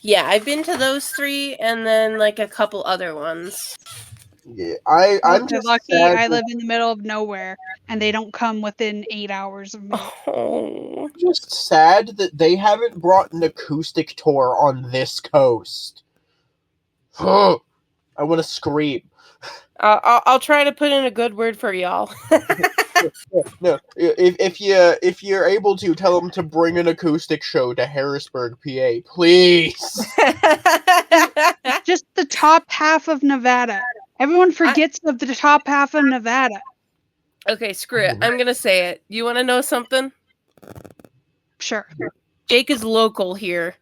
Yeah, I've been to those 3 and then like a couple other ones. Yeah, I'm just lucky. I live in the middle of nowhere, and they don't come within 8 hours of me. Oh. I'm just sad that they haven't brought an acoustic tour on this coast. I want to scream. I'll try to put in a good word for y'all. No, if you're able to, tell them to bring an acoustic show to Harrisburg, PA, please. Just the top half of Nevada. Everyone forgets of the top half of Nevada. Okay, screw it. I'm gonna say it. You want to know something? Sure. Jake is local here.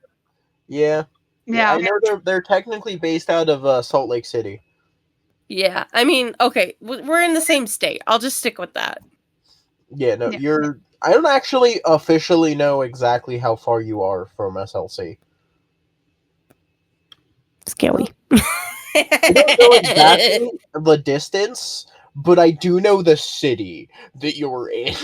Yeah. Yeah. I know they're technically based out of Salt Lake City. Yeah, I mean, okay, we're in the same state. I'll just stick with that. Yeah, no, Yeah. I don't actually officially know exactly how far you are from SLC. Scary. I don't know exactly the distance, but I do know the city that you're in.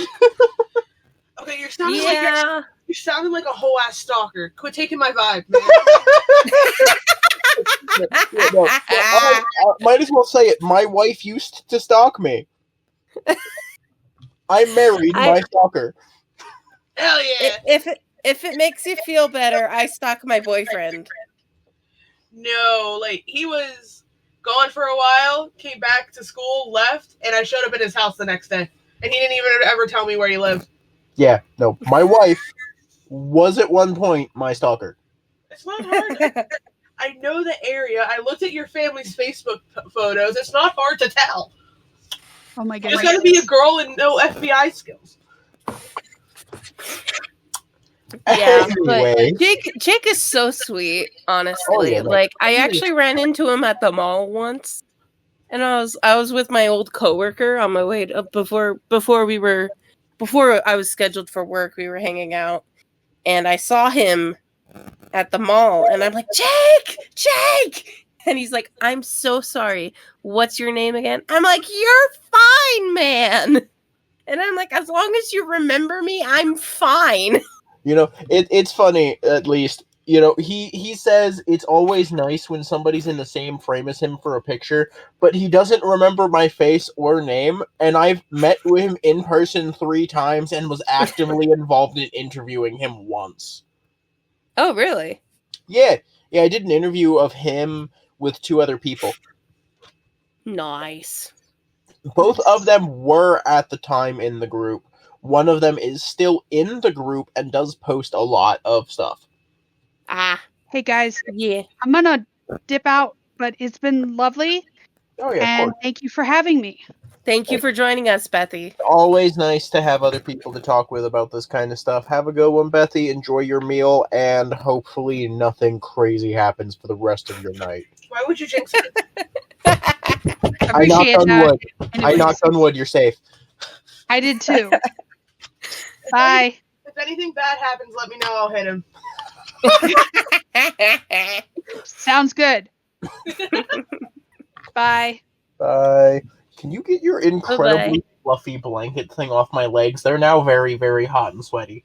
Okay, you're sounding Yeah. you're sounding like a whole ass stalker. Quit taking my vibe, man. I might as well say it. My wife used to stalk me. I married my stalker. Hell yeah. If it makes you feel better, I stalk my boyfriend. No, like he was gone for a while, came back to school, left, and I showed up at his house the next day, and he didn't even ever tell me where he lived. Yeah, no, my wife was at one point my stalker. It's not hard. I know the area. I looked at your family's Facebook photos. It's not hard to tell. Oh my You goodness. just gotta be a girl and no FBI skills. Yeah, Anyway. but Jake is so sweet, honestly. Oh, yeah, like I actually ran into him at the mall once, and I was with my old coworker on my way to, before I was scheduled for work. We were hanging out, and I saw him at the mall, and I'm like, Jake, and he's like, I'm so sorry. What's your name again? I'm like, you're fine, man. And I'm like, as long as you remember me, I'm fine. You know, it's funny, at least. You know, he says it's always nice when somebody's in the same frame as him for a picture, but he doesn't remember my face or name, and I've met with him in person 3 times and was actively involved in interviewing him once. Oh, really? Yeah, I did an interview of him with 2 other people. Nice. Both of them were at the time in the group. One of them is still in the group and does post a lot of stuff. Hey guys, Yeah. I'm gonna dip out, but it's been lovely. Oh yeah, And thank you for having me. Thank you for joining us, Bethy. always nice to have other people to talk with about this kind of stuff. Have a good one, Bethy. Enjoy your meal, and hopefully nothing crazy happens for the rest of your night. Why would you jinx it? I knocked Appreciate on that. wood. Anyways, I knocked on wood. You're safe. I did too. Bye. If anything bad happens, let me know. I'll hit him. Sounds good. Bye. Bye. Can you get your incredibly Bye-bye. fluffy blanket thing off my legs? They're now very, very hot and sweaty.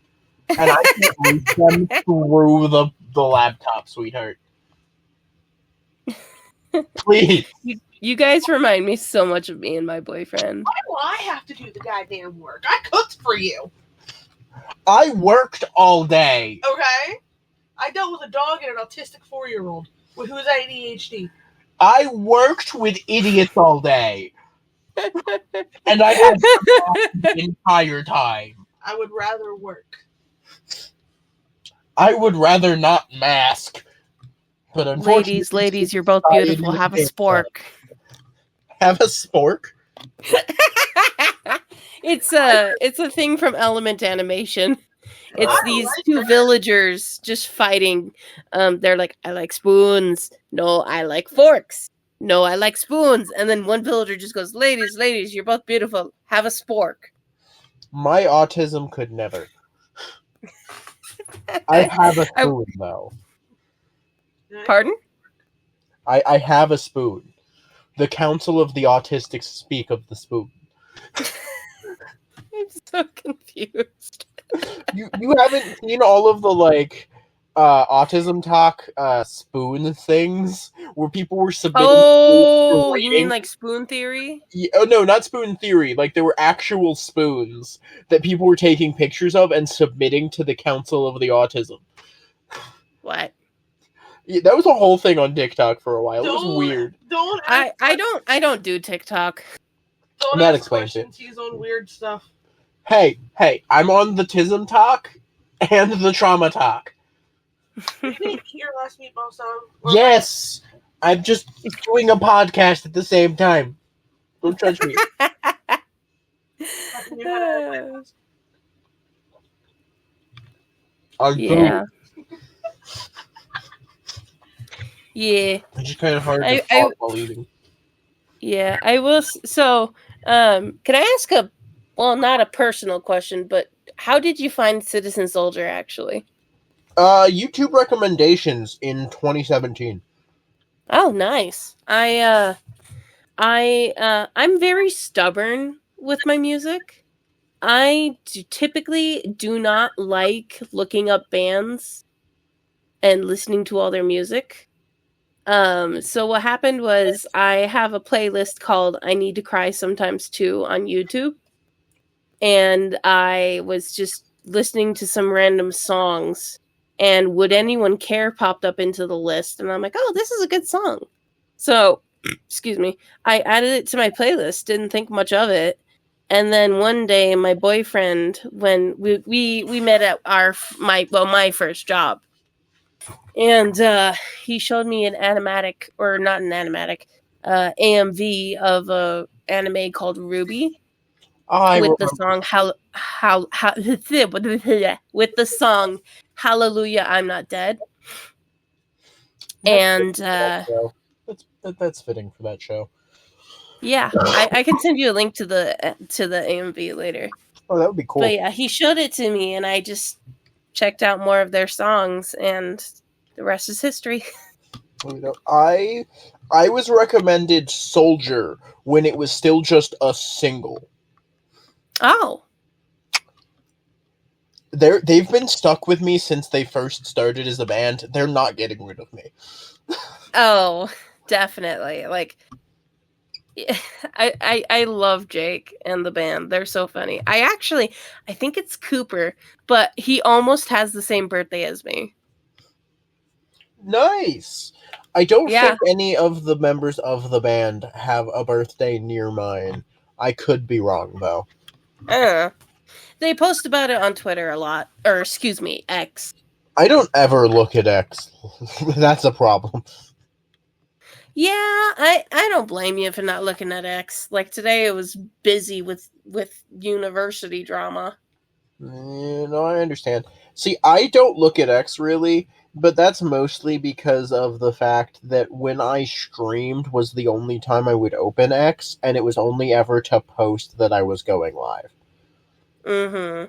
And I can't reach them through the laptop, sweetheart. Please. You guys remind me so much of me and my boyfriend. Why do I have to do the goddamn work? I cooked for you. I worked all day. Okay? I dealt with a dog and an autistic 4-year-old who has ADHD. I worked with idiots all day. And I had the entire time. I would rather work. I would rather not mask. But unfortunately, Ladies, you're both beautiful. Have a spork. Have a spork? It's a thing from Element Animation. It's I these like 2 that. villagers just fighting. They're like, I like spoons. No, I like forks. No, I like spoons. And then one villager just goes, ladies, you're both beautiful. Have a spork. My autism could never. I have a spoon, though. Pardon? I have a spoon. The Council of the Autistics speak of the spoon. I'm so confused. You haven't seen all of the, like, autism talk spoon things where people were submitting Oh, spoons for you rating? mean like spoon theory? Oh no, not spoon theory. Like there were actual spoons that people were taking pictures of and submitting to the Council of the Autism. What? Yeah, that was a whole thing on TikTok for a while. It was weird. Don't I don't do TikTok. Don't That ask explains it. questions. He's on weird stuff. Hey, I'm on the Tism Talk and the Trauma Talk. You didn't hear last Meatball song? Yes! I'm just doing a podcast at the same time. Don't judge me. Yeah. Yeah. It's just kind of hard to talk while eating. Yeah, I will. So, can I ask not a personal question, but how did you find Citizen Soldier, actually? YouTube recommendations in 2017. Oh, nice. I'm very stubborn with my music. I typically do not like looking up bands and listening to all their music. So what happened was I have a playlist called I Need to Cry Sometimes Too on YouTube. And I was just listening to some random songs, and Would Anyone Care popped up into the list, and I'm like, oh, this is a good song. So, excuse me, I added it to my playlist, didn't think much of it. And then one day my boyfriend, when we met at my first job, and he showed me an animatic, or not an animatic, AMV of a anime called Ruby. With the song Hallelujah, I'm Not Dead. And that's fitting for that show. Yeah, I can send you a link to the AMV later. Oh, that would be cool. But yeah, he showed it to me, and I just checked out more of their songs, and the rest is history. I was recommended Soldier when it was still just a single. Oh. They've been stuck with me since they first started as a band. They're not getting rid of me. Oh, definitely. Like, I love Jake and the band. They're so funny. I think it's Cooper, but he almost has the same birthday as me. Nice. I don't think any of the members of the band have a birthday near mine. I could be wrong, though. They post about it on Twitter a lot. Or, excuse me, X. I don't ever look at X. That's a problem. Yeah, I don't blame you for not looking at X. Like, today it was busy with university drama. No, I understand. See, I don't look at X, really, but that's mostly because of the fact that when I streamed was the only time I would open X, and it was only ever to post that I was going live. Mm-hmm.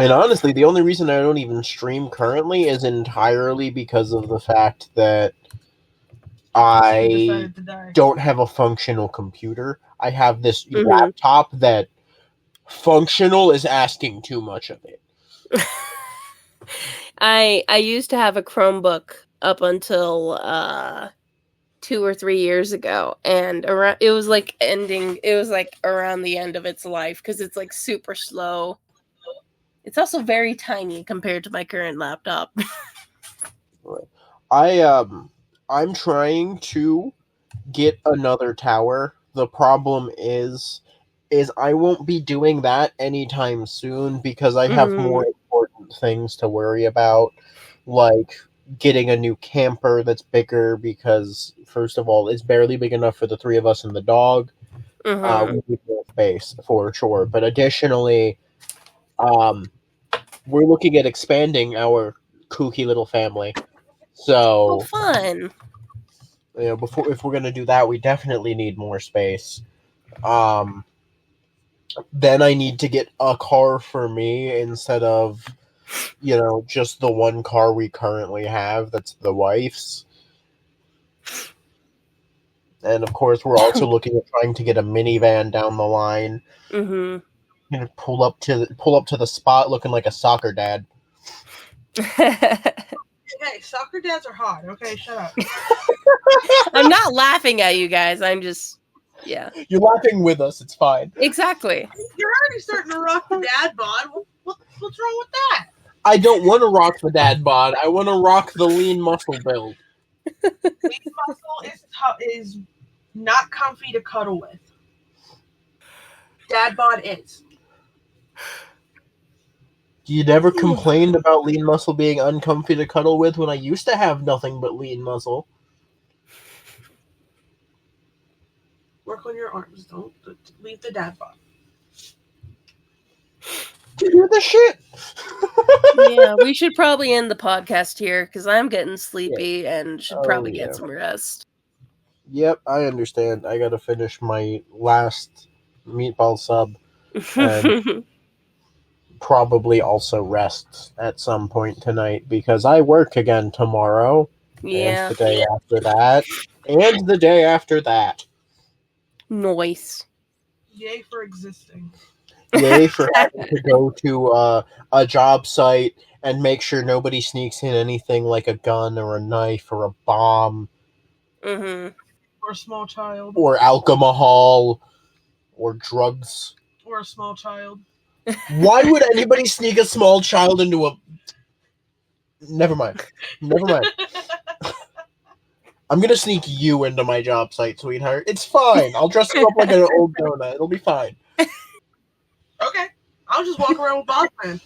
And honestly, the only reason I don't even stream currently is entirely because of the fact that I don't have a functional computer. I have this laptop that functional is asking too much of it. I used to have a Chromebook up until 2 or 3 years ago, and it was like around the end of its life because it's like super slow. It's also very tiny compared to my current laptop. I'm trying to get another tower. The problem is I won't be doing that anytime soon because I have more important things to worry about, like getting a new camper that's bigger because, first of all, it's barely big enough for the three of us and the dog. We need more space, for sure. But additionally, we're looking at expanding our kooky little family. So, fun. You know, if we're gonna do that, we definitely need more space. Then I need to get a car for me instead of, just the one car we currently have. That's the wife's. And of course, we're also looking at trying to get a minivan down the line. Mm-hmm. Pull up to the spot looking like a soccer dad. Hey, soccer dads are hot. Okay, shut up. I'm not laughing at you guys. I'm just, yeah. You're laughing with us. It's fine. Exactly. You're already starting to rock the dad bod. What's wrong with that? I don't want to rock the dad bod. I want to rock the lean muscle build. Lean muscle is not comfy to cuddle with. dad bod is. You never complained about lean muscle being uncomfy to cuddle with when I used to have nothing but lean muscle. Work on your arms. Don't leave the dad bod. You hear the shit? Yeah, we should probably end the podcast here because I'm getting sleepy and should probably get some rest. Yep, I understand. I gotta finish my last meatball sub and probably also rest at some point tonight because I work again tomorrow. Yeah. And the day after that. And the day after that. Nice. Yay for existing. Yay for having to go to a job site and make sure nobody sneaks in anything like a gun or a knife or a bomb. Mm-hmm. Or a small child. Or alcohol. Or drugs. Or a small child. Why would anybody sneak a small child into a... Never mind. I'm gonna sneak you into my job site, sweetheart. It's fine. I'll dress you up like an old donut. It'll be fine. Okay. I'll just walk around with Bossman.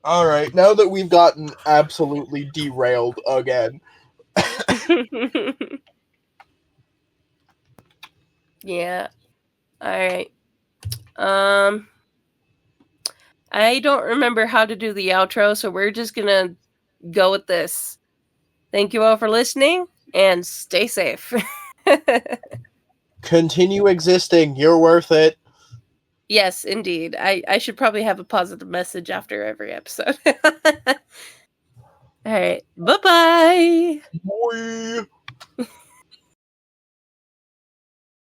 Alright, now that we've gotten absolutely derailed again. Yeah. Alright. I don't remember how to do the outro, so we're just gonna go with this. Thank you all for listening, and stay safe. Continue existing. You're worth it. Yes, indeed. I should probably have a positive message after every episode. All right. Bye-bye. Boy.